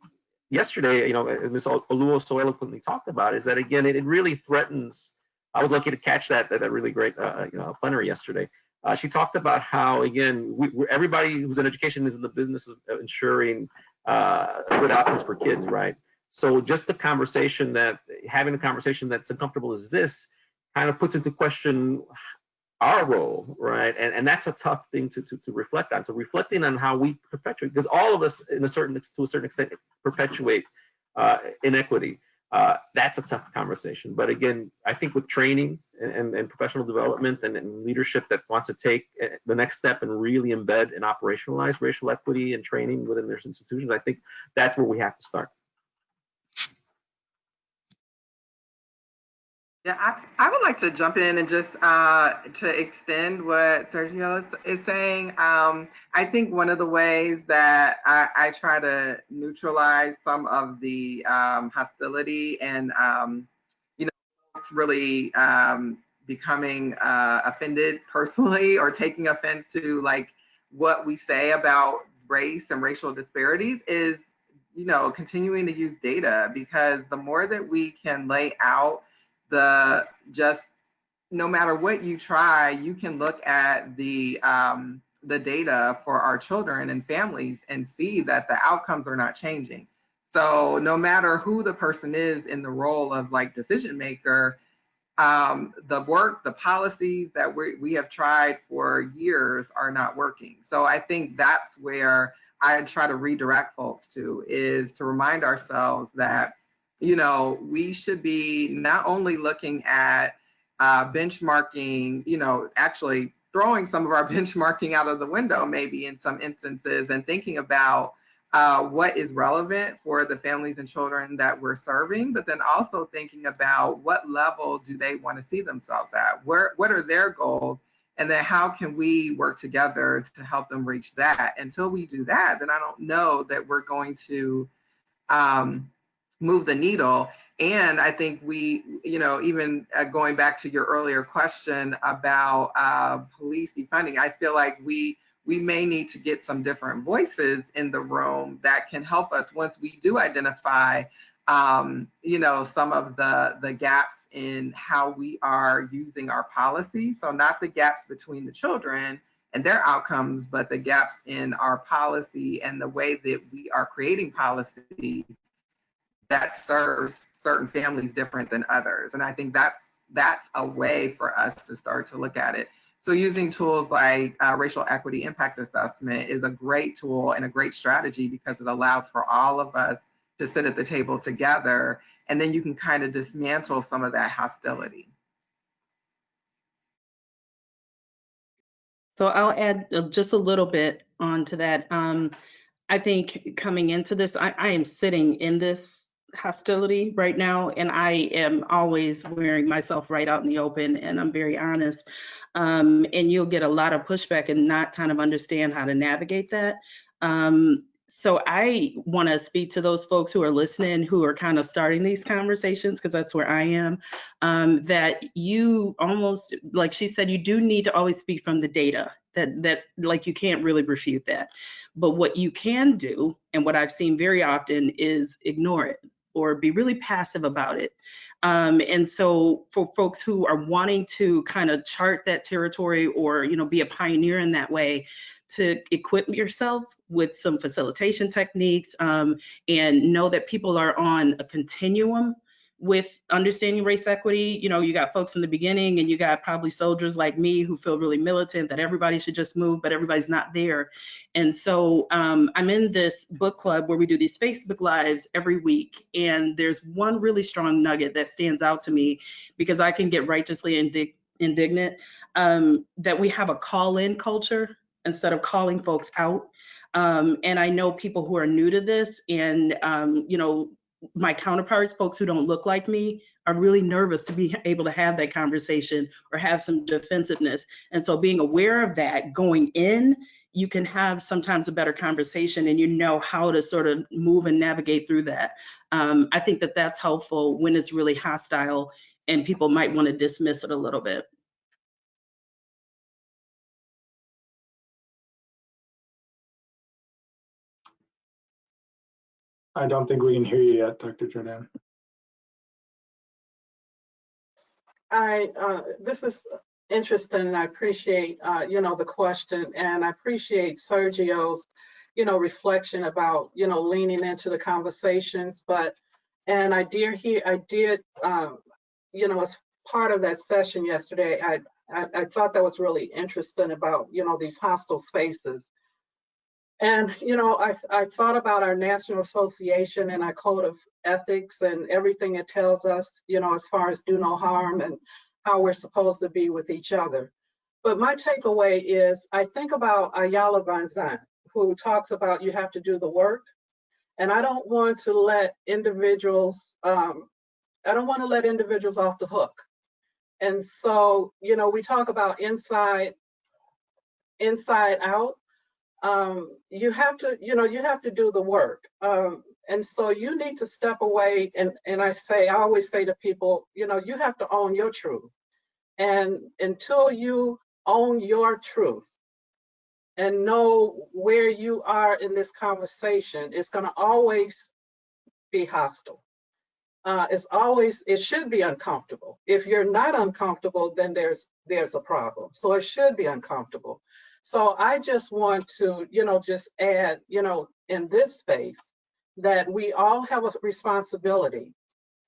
Yesterday, Ms. Oluo so eloquently talked about, is that, again, it really threatens I was lucky to catch that really great plenary yesterday. She talked about how, again, everybody who's in education is in the business of ensuring good outcomes for kids, right? So just the conversation having a conversation that's uncomfortable as this kind of puts into question our role, right? And that's a tough thing to reflect on. So reflecting on how we perpetuate, because all of us to a certain extent perpetuate inequity. That's a tough conversation. But again, I think with training and professional development and leadership that wants to take the next step and really embed and operationalize racial equity and training within their institutions, I think that's where we have to start. Yeah, I would like to jump in and just to extend what Sergio is saying. I think one of the ways that I try to neutralize some of the hostility and folks really becoming offended personally or taking offense to like what we say about race and racial disparities is, continuing to use data, because the more that we can lay out no matter what you try, you can look at the data for our children and families and see that the outcomes are not changing. So no matter who the person is in the role of like decision maker, the work, the policies that we have tried for years are not working. So I think that's where I try to redirect folks to, is to remind ourselves that we should be not only looking at benchmarking, actually throwing some of our benchmarking out of the window, maybe in some instances, and thinking about what is relevant for the families and children that we're serving, but then also thinking about what level do they want to see themselves at? What are their goals? And then how can we work together to help them reach that? Until we do that, then I don't know that we're going to move the needle. And I think we, even going back to your earlier question about police defunding, I feel like we may need to get some different voices in the room that can help us once we do identify, some of the gaps in how we are using our policy. So not the gaps between the children and their outcomes, but the gaps in our policy and the way that we are creating policy that serves certain families different than others. And I think that's a way for us to start to look at it. So using tools like racial equity impact assessment is a great tool and a great strategy, because it allows for all of us to sit at the table together, and then you can kind of dismantle some of that hostility. So I'll add just a little bit onto that. I think coming into this, I am sitting in this hostility right now, and I am always wearing myself right out in the open, and I'm very honest. And you'll get a lot of pushback and not kind of understand how to navigate that. So I want to speak to those folks who are listening, who are kind of starting these conversations, because that's where I am, that you almost, like she said, you do need to always speak from the data, that like you can't really refute that. But what you can do, and what I've seen very often, is ignore it or be really passive about it. And so for folks who are wanting to kind of chart that territory or, be a pioneer in that way, to equip yourself with some facilitation techniques, and know that people are on a continuum with understanding race equity. You got folks in the beginning, and you got probably soldiers like me who feel really militant that everybody should just move, but everybody's not there. And so I'm in this book club where we do these Facebook Lives every week. And there's one really strong nugget that stands out to me, because I can get righteously indignant, that we have a call-in culture instead of calling folks out. And I know people who are new to this, and my counterparts, folks who don't look like me, are really nervous to be able to have that conversation or have some defensiveness. And so being aware of that going in, you can have sometimes a better conversation, and you know how to sort of move and navigate through that. I think that that's helpful when it's really hostile and people might want to dismiss it a little bit. I don't think we can hear you yet, Dr. Jordan. This is interesting, and I appreciate, the question, and I appreciate Sergio's, reflection about, leaning into the conversations. And I did, as part of that session yesterday, I thought that was really interesting about, these hostile spaces. And, I thought about our National Association and our Code of Ethics and everything it tells us, as far as do no harm and how we're supposed to be with each other. But my takeaway is I think about Ayala Van Zandt, who talks about you have to do the work. And I don't want to let individuals, off the hook. And so, we talk about inside out. You have to do the work. And so you need to step away. And I always say to people, you have to own your truth. And until you own your truth and know where you are in this conversation, it's going to always be hostile. It should be uncomfortable. If you're not uncomfortable, then there's a problem. So it should be uncomfortable. So I just want to, just add, in this space that we all have a responsibility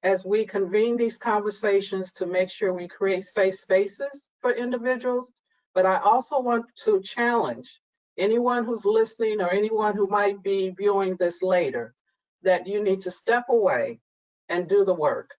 as we convene these conversations to make sure we create safe spaces for individuals. But I also want to challenge anyone who's listening or anyone who might be viewing this later, that you need to step away and do the work.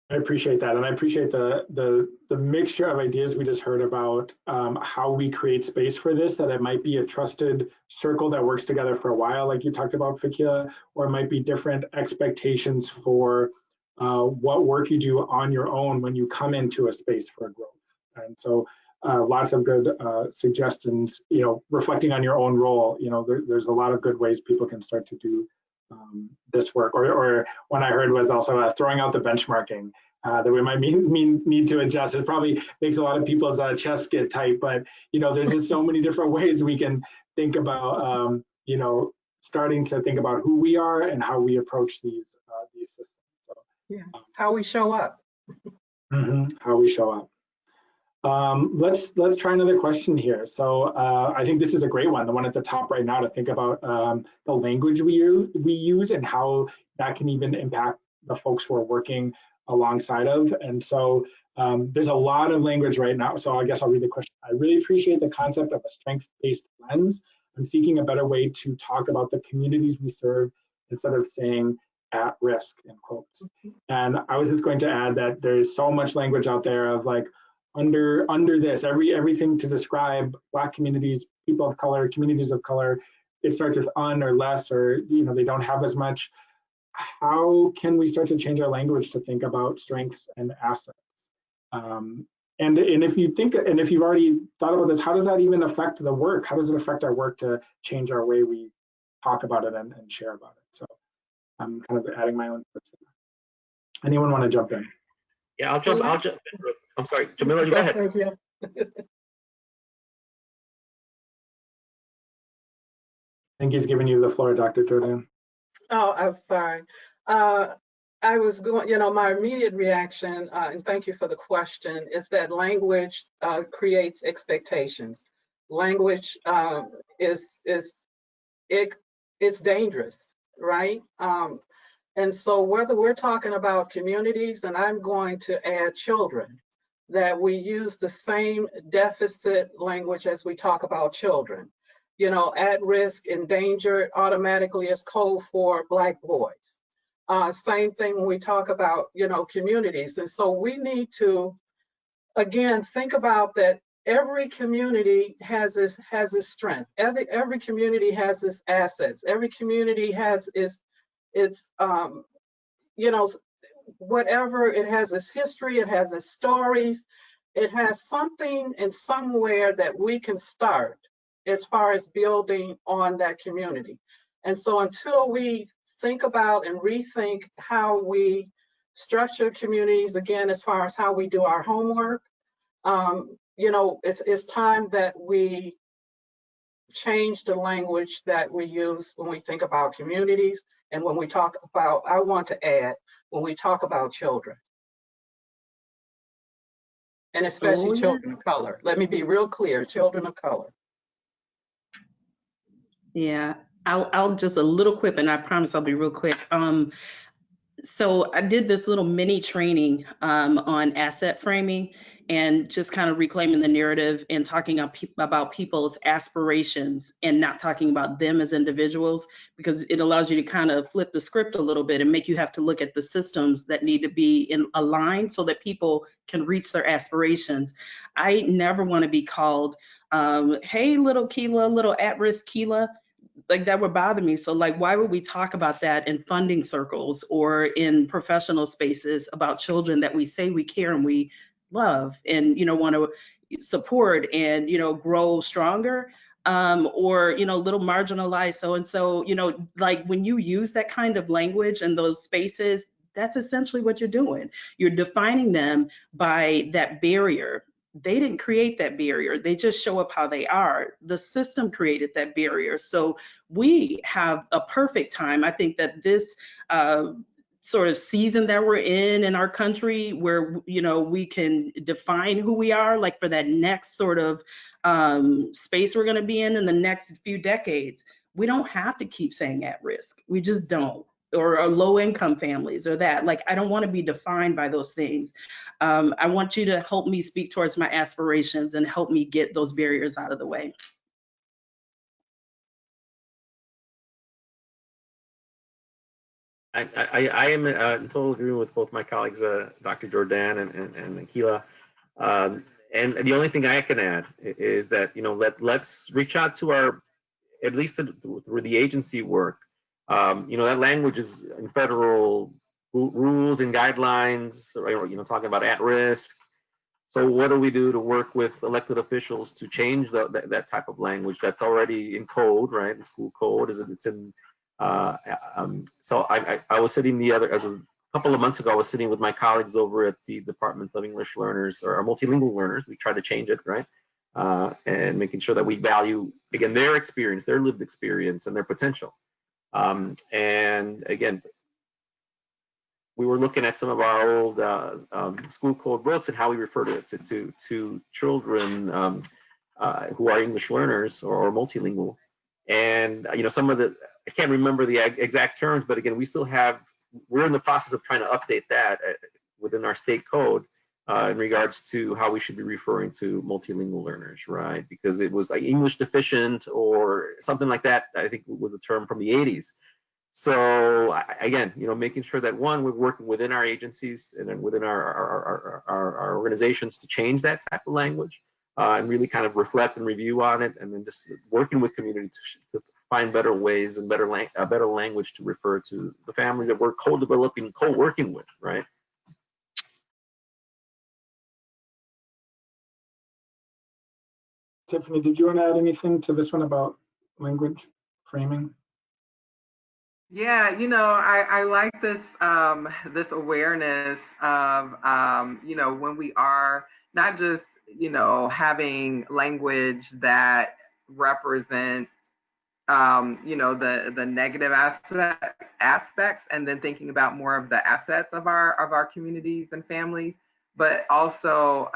I appreciate that, and I appreciate the mixture of ideas we just heard about how we create space for this. That it might be a trusted circle that works together for a while, like you talked about, Fakila, or it might be different expectations for what work you do on your own when you come into a space for growth. And so, lots of good suggestions. Reflecting on your own role. There's a lot of good ways people can start to do this work, or one I heard was also throwing out the benchmarking that we might need to adjust. It probably makes a lot of people's chests get tight, but there's just so many different ways we can think about starting to think about who we are and how we approach these systems. So, yeah, how we show up. How we show up. Let's try another question here. So I think this is a great one, the one at the top right now, to think about the language we use and how that can even impact the folks we're working alongside of. And so there's a lot of language right now. So I guess I'll read the question. I really appreciate the concept of a strength-based lens. I'm seeking a better way to talk about the communities we serve instead of saying at risk, in quotes. And I was just going to add that there's so much language out there of like, under this, everything to describe Black communities, people of color, communities of color, it starts with un or less, or they don't have as much. How can we start to change our language to think about strengths and assets? And if you've already thought about this, how does that even affect the work? How does it affect our work to change our way we talk about it and share about it? So I'm kind of adding my own thoughts there. Anyone want to jump in? Yeah, I'll jump in. I'm sorry, Jamila, you go ahead. I think he's giving you the floor, Dr. Jordan. Oh, I'm sorry. I was going, my immediate reaction, and thank you for the question, is that language creates expectations. Language it's dangerous, right? And so whether we're talking about communities, and I'm going to add children, that we use the same deficit language as we talk about children. At risk, endangered, automatically is code for Black boys. Same thing when we talk about, communities. And so we need to, again, think about that every community has its strength. Every community has its assets. Every community has its whatever, it has its history, it has its stories, it has something and somewhere that we can start as far as building on that community. And so until we think about and rethink how we structure communities, again, as far as how we do our homework, it's time that we change the language that we use when we think about communities and when we talk about, I want to add, when we talk about children, and especially Oh, yeah. children of color? Let me be real clear, children of color. Yeah, I'll just a little quick, and I promise I'll be real quick. So I did this little mini training on asset framing and just kind of reclaiming the narrative and talking about people's aspirations and not talking about them as individuals, because it allows you to kind of flip the script a little bit and make you have to look at the systems that need to be in aligned so that people can reach their aspirations. I never want to be called, hey, little Keela, little at-risk Keela. Like that would bother me. So like, why would we talk about that in funding circles or in professional spaces about children that we say we care and we love and, want to support and, grow stronger, or, little marginalized so-and-so, like when you use that kind of language in those spaces, that's essentially what you're doing. You're defining them by that barrier. They didn't create that barrier. They just show up how they are. The system created that barrier. So we have a perfect time. I think that this sort of season that we're in our country, where we can define who we are, like for that next sort of space we're going to be in the next few decades. We don't have to keep saying at risk. We just don't. Or low income families or that. Like, I don't want to be defined by those things. I want you to help me speak towards my aspirations and help me get those barriers out of the way. I am in total agreement with both my colleagues, Dr. Jordan and Keela. And the only thing I can add is that, let's reach out to our, at least through the agency work. That language is in federal rules and guidelines, talking about at risk. So what do we do to work with elected officials to change that type of language that's already in code, right? In school code, it's in. So I was sitting a couple of months ago, I was sitting with my colleagues over at the Department of English Learners, or multilingual learners. We try to change it, right? And making sure that we value, again, their experience, their lived experience, and their potential. And again, we were looking at some of our old school code books and how we refer to children who are English learners or multilingual. And some of the, I can't remember the exact terms, but again, we're in the process of trying to update that within our state code in regards to how we should be referring to multilingual learners, right? Because it was like English deficient or something like that. I think was a term from the 80s. So again, making sure that one, we're working within our agencies and then within our organizations to change that type of language and really kind of reflect and review on it, and then just working with community to find better ways and better language to refer to the families that we're co-developing, co-working with, right? Tiffany, did you want to add anything to this one about language framing? Yeah, I like this this awareness of when we are not just having language that represents the negative aspects, and then thinking about more of the assets of our communities and families, but also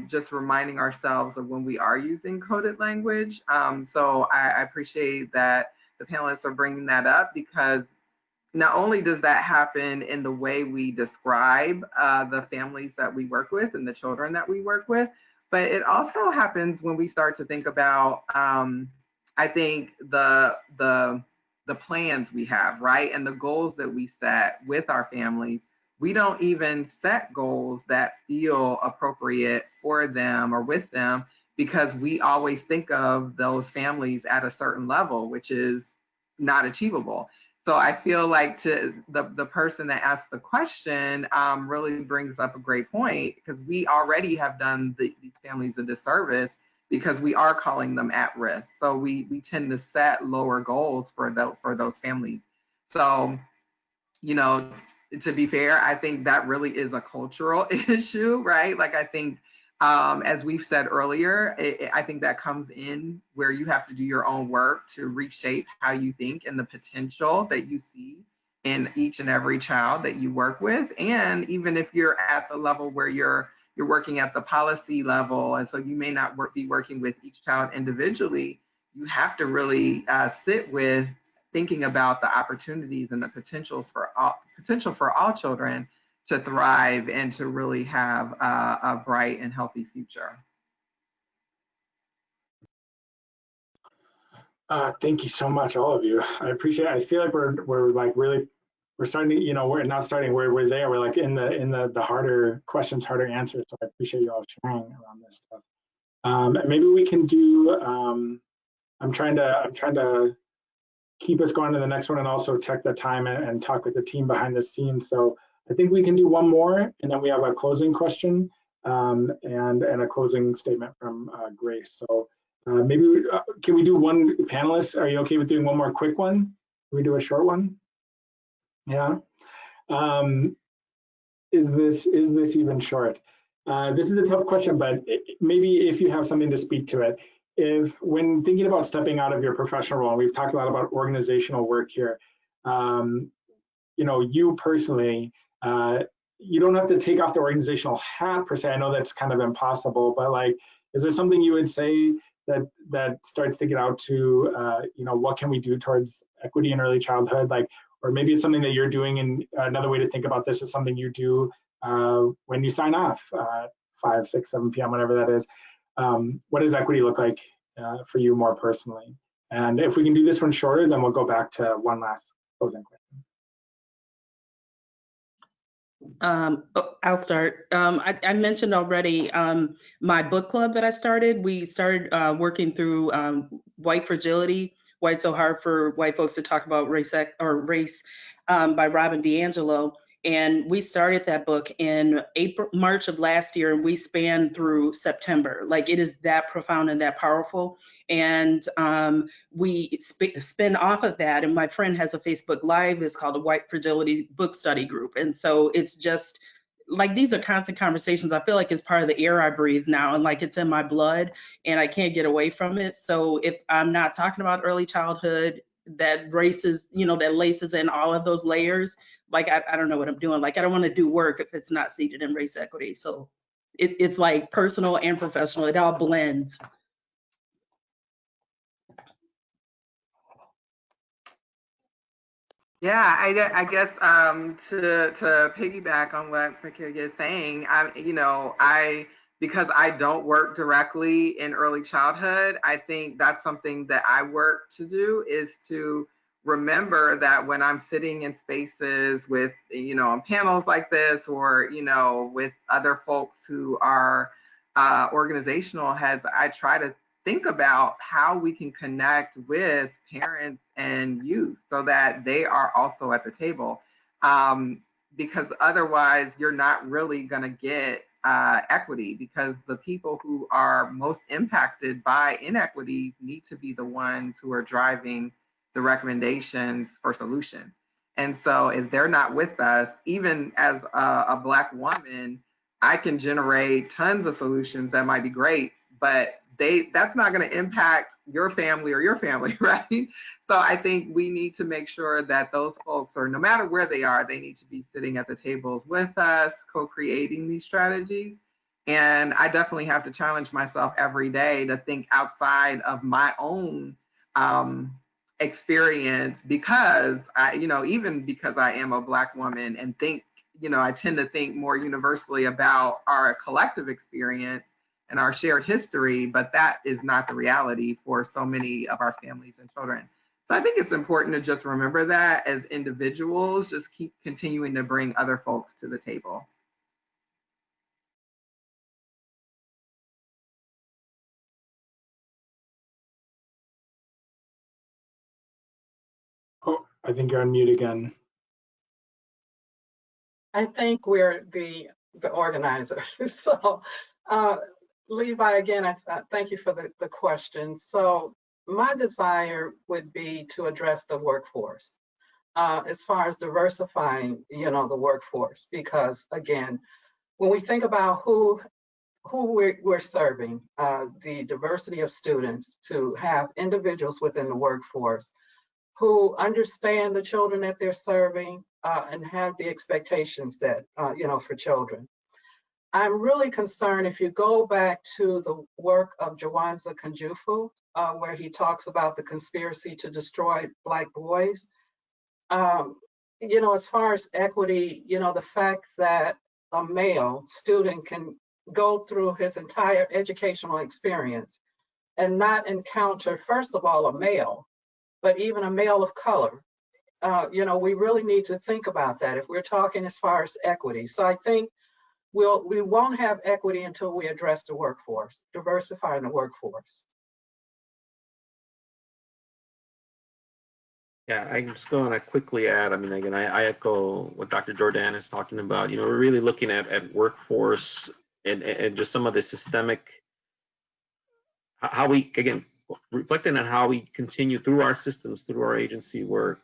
just reminding ourselves of when we are using coded language. So I appreciate that the panelists are bringing that up, because not only does that happen in the way we describe the families that we work with and the children that we work with, but it also happens when we start to think about, I think, the plans we have, right? And the goals that we set with our families. We don't even set goals that feel appropriate for them or with them, because we always think of those families at a certain level, which is not achievable. So I feel like the person that asked the question really brings up a great point, because we already have done these families a disservice because we are calling them at risk. So we tend to set lower goals for those families. So, to be fair, I think that really is a cultural issue, right? Like, I think, as we've said earlier, I think that comes in where you have to do your own work to reshape how you think and the potential that you see in each and every child that you work with. And even if you're at the level where you're working at the policy level, and so you may not be working with each child individually, you have to really sit with thinking about the opportunities and the potential for all children to thrive and to really have a bright and healthy future. Thank you so much, all of you. I appreciate it. I feel like we're like really, we're starting to, we're not starting, we're there. We're like in the harder questions, harder answers. So I appreciate you all sharing around this stuff. And maybe we can do, I'm trying to keep us going to the next one and also check the time and talk with the team behind the scenes. So I think we can do one more, and then we have a closing question and a closing statement from Grace. So maybe can we do one panelist? Are you okay with doing one more quick one? Can we do a short one? Yeah. Is this even short? This is a tough question, but maybe if you have something to speak to it. If when thinking about stepping out of your professional role, we've talked a lot about organizational work here. You personally, you don't have to take off the organizational hat per se. I know that's kind of impossible, but like, is there something you would say that starts to get out to, what can we do towards equity in early childhood? Like, or maybe it's something that you're doing, and another way to think about this is something you do when you sign off, 5, 6, 7 p.m., whatever that is. What does equity look like for you more personally? And if we can do this one shorter, then we'll go back to one last closing question. I'll start. I mentioned already my book club that I started. We started working through White Fragility, Why It's So Hard for White Folks to Talk About Race by Robin DiAngelo. And we started that book in March of last year, and we spanned through September. Like, it is that profound and that powerful. And we spin off of that. And my friend has a Facebook Live. It's called the White Fragility Book Study Group. And so it's just like, these are constant conversations. I feel like it's part of the air I breathe now, and like it's in my blood, and I can't get away from it. So if I'm not talking about early childhood, that races, that laces in all of those layers, like I don't know what I'm doing. Like, I don't want to do work if it's not seated in race equity. So it's like personal and professional. It all blends. Yeah, I guess to piggyback on what Patricia is saying, because I don't work directly in early childhood, I think that's something that I work to do, is to remember that when I'm sitting in spaces with, on panels like this, or, with other folks who are organizational heads, I try to think about how we can connect with parents and youth so that they are also at the table. Because otherwise you're not really going to get equity, because the people who are most impacted by inequities need to be the ones who are driving the recommendations for solutions. And so if they're not with us, even as a Black woman, I can generate tons of solutions that might be great, but that's not going to impact your family or your family, right? So I think we need to make sure that those folks, or no matter where they are, they need to be sitting at the tables with us, co-creating these strategies. And I definitely have to challenge myself every day to think outside of my own experience, because even because I am a Black woman, and think, I tend to think more universally about our collective experience and our shared history, but that is not the reality for so many of our families and children. So I think it's important to just remember that as individuals, just keep continuing to bring other folks to the table. Oh, I think you're on mute again. I think we're the organizer. So Levi, again, I thank you for the question. So my desire would be to address the workforce as far as diversifying, the workforce, because again, when we think about who we're serving, the diversity of students, to have individuals within the workforce who understand the children that they're serving and have the expectations that, for children. I'm really concerned if you go back to the work of Jawanza Kunjufu, where he talks about the conspiracy to destroy Black boys. As far as equity, the fact that a male student can go through his entire educational experience and not encounter, first of all, a male, but even a male of color. We really need to think about that if we're talking as far as equity. So I think we won't have equity until we address the workforce, diversifying the workforce. Yeah, I'm just going to quickly add, I mean, again, I echo what Dr. Jordan is talking about. We're really looking at workforce and just some of the systemic, how we, again, reflecting on how we continue through our systems, through our agency work,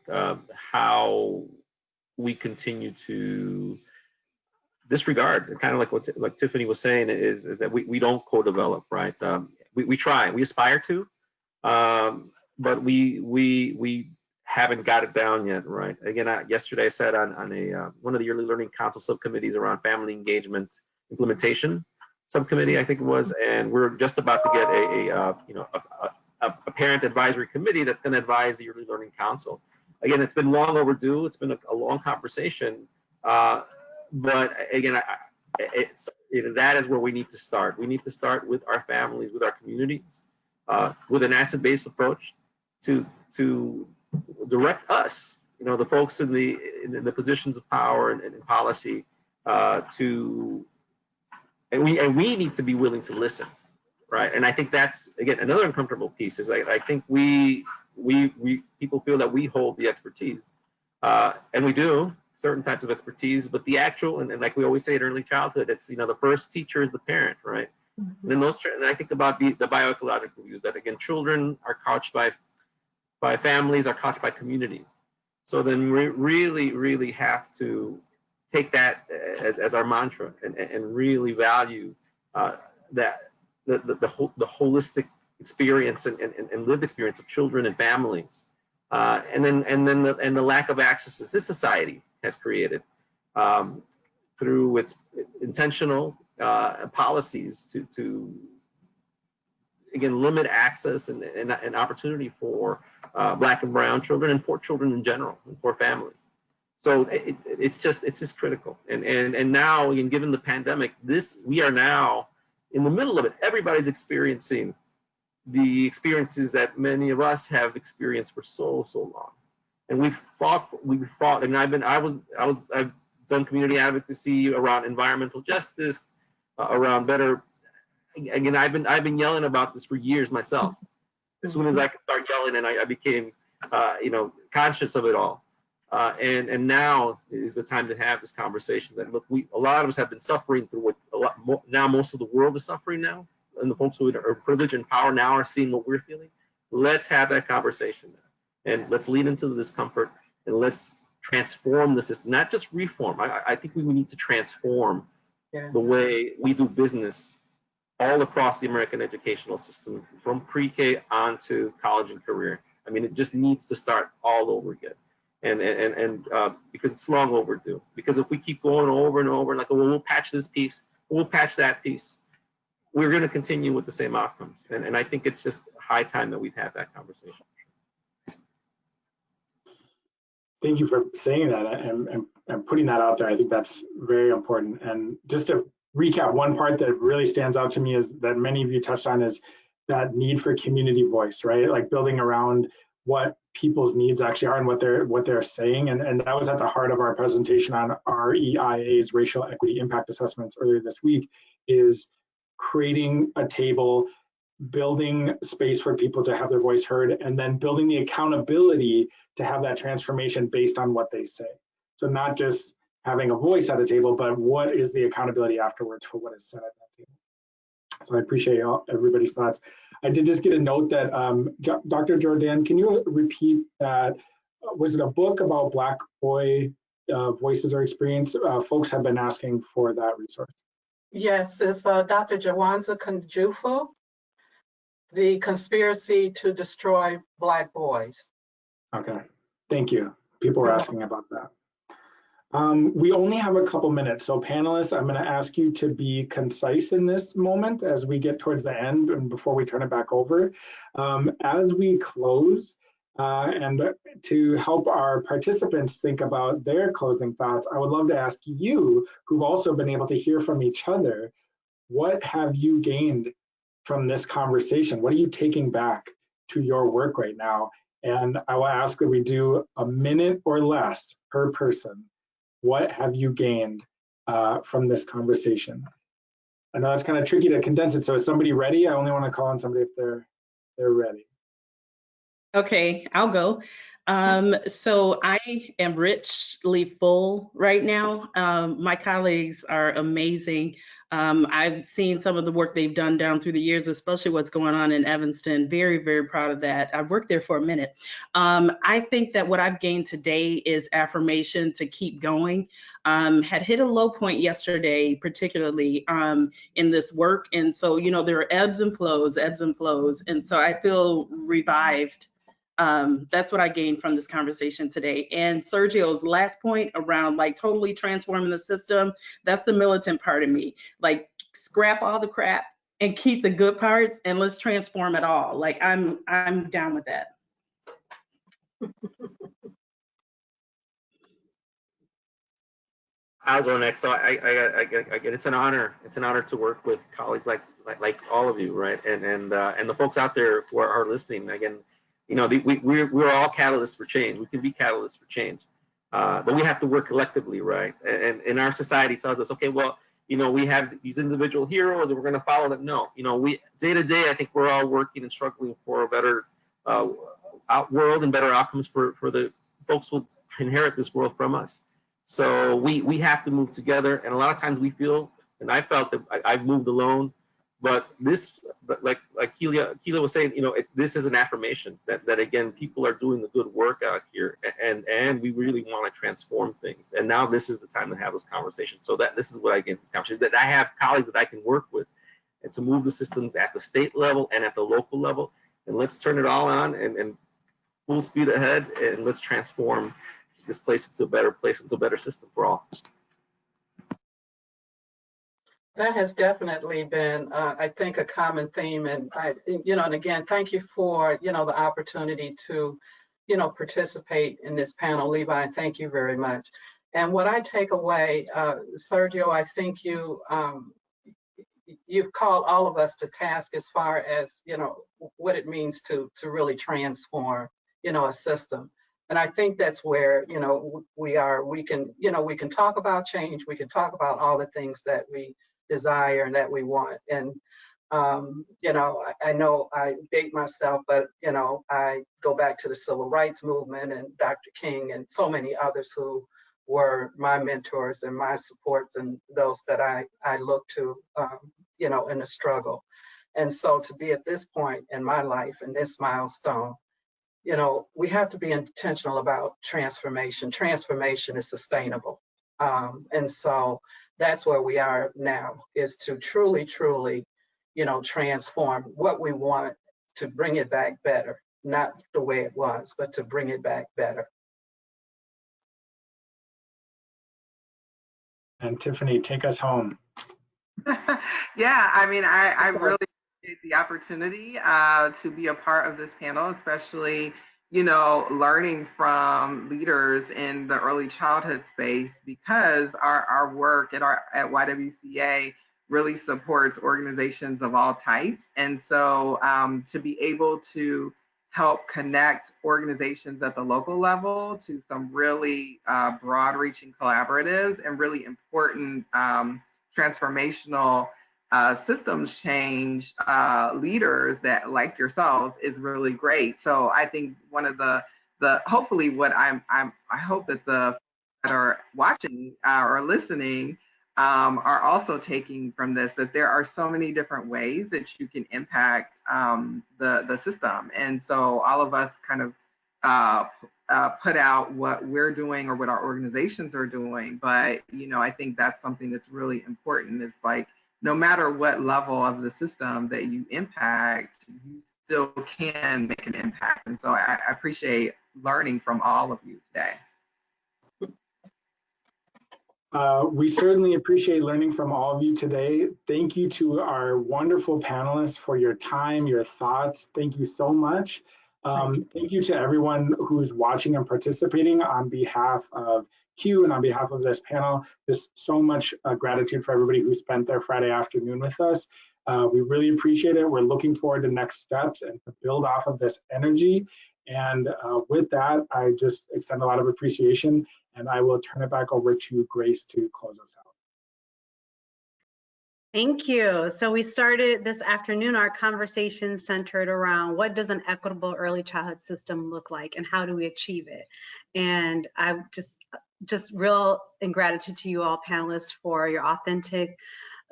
how we continue to disregard, kind of like what Tiffany was saying, is that we don't co-develop, right? We try, we aspire to, but we haven't got it down yet, right? Again, yesterday I sat on one of the early learning council subcommittees around family engagement implementation subcommittee, I think it was, and we're just about to get a parent advisory committee that's going to advise the early learning council. Again, it's been long overdue. It's been a long conversation, but again, that is where we need to start. We need to start with our families, with our communities, with an asset-based approach to direct us, the folks in the positions of power and in policy, and we need to be willing to listen, right? And I think that's, again, another uncomfortable piece is I think we people feel that we hold the expertise, and we do, certain types of expertise, but the actual, and like we always say in early childhood, it's, the first teacher is the parent, right? Mm-hmm. And then and I think about the bioecological views that, again, children are couched by families, are couched by communities. So then we really, really have to take that as our mantra and really value that the holistic experience and lived experience of children and families, and the lack of access that this society has created through its intentional policies to again limit access and opportunity for Black and brown children and poor children in general and poor families. So it's just critical. And now, again, given the pandemic, we are now in the middle of it. Everybody's experiencing the experiences that many of us have experienced for so long. And we've fought, and I've done community advocacy around environmental justice, around better. Again, I've been yelling about this for years myself. As soon as I could start yelling, and I became, conscious of it all. And now is the time to have this conversation. That look, a lot of us have been suffering through what now most of the world is suffering now, and the folks who are privileged and power now are seeing what we're feeling. Let's have that conversation now, and let's lean into the discomfort, and let's transform the system, not just reform. I think we need to transform the way we do business all across the American educational system, from pre-K on to college and career. I mean, it just needs to start all over again. And because it's long overdue. Because if we keep going over and over, like, oh, well, we'll patch this piece, we'll patch that piece, we're going to continue with the same outcomes. And I think it's just high time that we've had that conversation. Thank you for saying that and putting that out there. I think that's very important. And just to recap, one part that really stands out to me is that many of you touched on is that need for community voice, right? Like building around what people's needs actually are and what they're saying. And that was at the heart of our presentation on REIA's racial equity impact assessments earlier this week, is creating a table, building space for people to have their voice heard, and then building the accountability to have that transformation based on what they say. So not just having a voice at a table, but what is the accountability afterwards for what is said at that table. So I appreciate everybody's thoughts. I did just get a note that Dr. Jordan, can you repeat that? Was it a book about Black boy voices or experience? Folks have been asking for that resource. Yes, it's Dr. Jawanza Kunjufu, The Conspiracy to Destroy Black Boys. Okay, thank you. People were asking about that. We only have a couple minutes, so panelists, I'm going to ask you to be concise in this moment as we get towards the end and before we turn it back over. As we close, and to help our participants think about their closing thoughts, I would love to ask you, who've also been able to hear from each other, what have you gained from this conversation? What are you taking back to your work right now? And I will ask that we do a minute or less per person. What have you gained from this conversation? I know that's kind of tricky to condense it. So is somebody ready? I only want to call on somebody if they're ready. Okay, I'll go. So I am richly full right now. My colleagues are amazing. I've seen some of the work they've done down through the years, especially what's going on in Evanston. Very, very proud of that. I've worked there for a minute. I think that what I've gained today is affirmation to keep going. Had hit a low point yesterday, particularly in this work. And so, you know, there are ebbs and flows. And so I feel revived. That's what I gained from this conversation today. And Sergio's last point around like totally transforming the system, that's the militant part of me. Like scrap all the crap and keep the good parts and let's transform it all. Like I'm down with that. I'll go next. So I it's an honor. It's an honor to work with colleagues like all of you, right? And the folks out there who are listening. Again, you know, we're all catalysts for change. We can be catalysts for change, but we have to work collectively, right? And in our society tells us, okay, well, you know, we have these individual heroes and we're going to follow them. No, you know, we day to day, I think we're all working and struggling for a better world and better outcomes for the folks who inherit this world from us. So we have to move together, and a lot of times we feel, and I felt that I've moved alone, but like Keila was saying, you know, this is an affirmation that again, people are doing the good work out here, and we really want to transform things. And now this is the time to have those conversations. So that this is what I get that I have colleagues that I can work with, and to move the systems at the state level and at the local level, and let's turn it all on and full speed ahead, and let's transform this place into a better place, into a better system for all. That has definitely been, I think, a common theme. And and again, thank you for, the opportunity to, participate in this panel. Levi, thank you very much. And what I take away, Sergio, I think you've called all of us to task as far as, what it means to really transform, a system. And I think that's where, we can talk about change. We can talk about all the things that we desire and that we want. And, I know I date myself, but, I go back to the civil rights movement and Dr. King and so many others who were my mentors and my supports and those that I look to, in the struggle. And so to be at this point in my life, in this milestone, we have to be intentional about transformation. Transformation is sustainable. And so that's where we are now, is to truly, truly, transform what we want to bring it back better, not the way it was, but to bring it back better. And Tiffany, take us home. Yeah, I mean, I really appreciate the opportunity to be a part of this panel, especially, learning from leaders in the early childhood space, because our work at YWCA really supports organizations of all types. And so to be able to help connect organizations at the local level to some really broad-reaching collaboratives and really important transformational systems change leaders that like yourselves is really great. So I think one of the hopefully what I hope that the that are watching or listening are also taking from this, that there are so many different ways that you can impact the system. And so all of us kind of put out what we're doing or what our organizations are doing. But, I think that's something that's really important. It's like, no matter what level of the system that you impact, you still can make an impact. And so I appreciate, learning from all of you today. We certainly appreciate learning from all of you today. Thank you to our wonderful panelists for your time, your thoughts. Thank you so much. Thank you to everyone who's watching and participating on behalf of Q and on behalf of this panel. Just so much gratitude for everybody who spent their Friday afternoon with us. We really appreciate it. We're looking forward to next steps and to build off of this energy. And with that, I just extend a lot of appreciation, and I will turn it back over to Grace to close us out. Thank you. So we started this afternoon, our conversation centered around what does an equitable early childhood system look like and how do we achieve it? And I just real in gratitude to you all panelists for your authentic,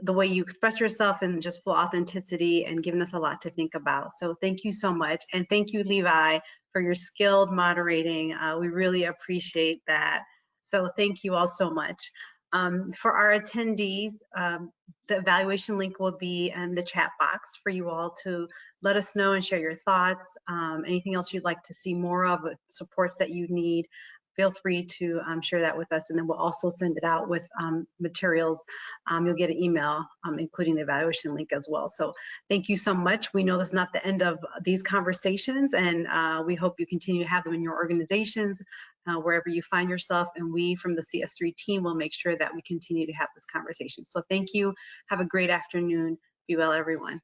the way you express yourself and just full authenticity and giving us a lot to think about. So thank you so much. And thank you, Levi, for your skilled moderating. We really appreciate that. So thank you all so much. For our attendees, the evaluation link will be in the chat box for you all to let us know and share your thoughts. Anything else you'd like to see more of, supports that you need, feel free to share that with us, and then we'll also send it out with materials. You'll get an email including the evaluation link as well. So thank you so much. We know that's not the end of these conversations, and we hope you continue to have them in your organizations, wherever you find yourself, and we from the CS3 team will make sure that we continue to have this conversation. So thank you. Have a great afternoon. Be well, everyone.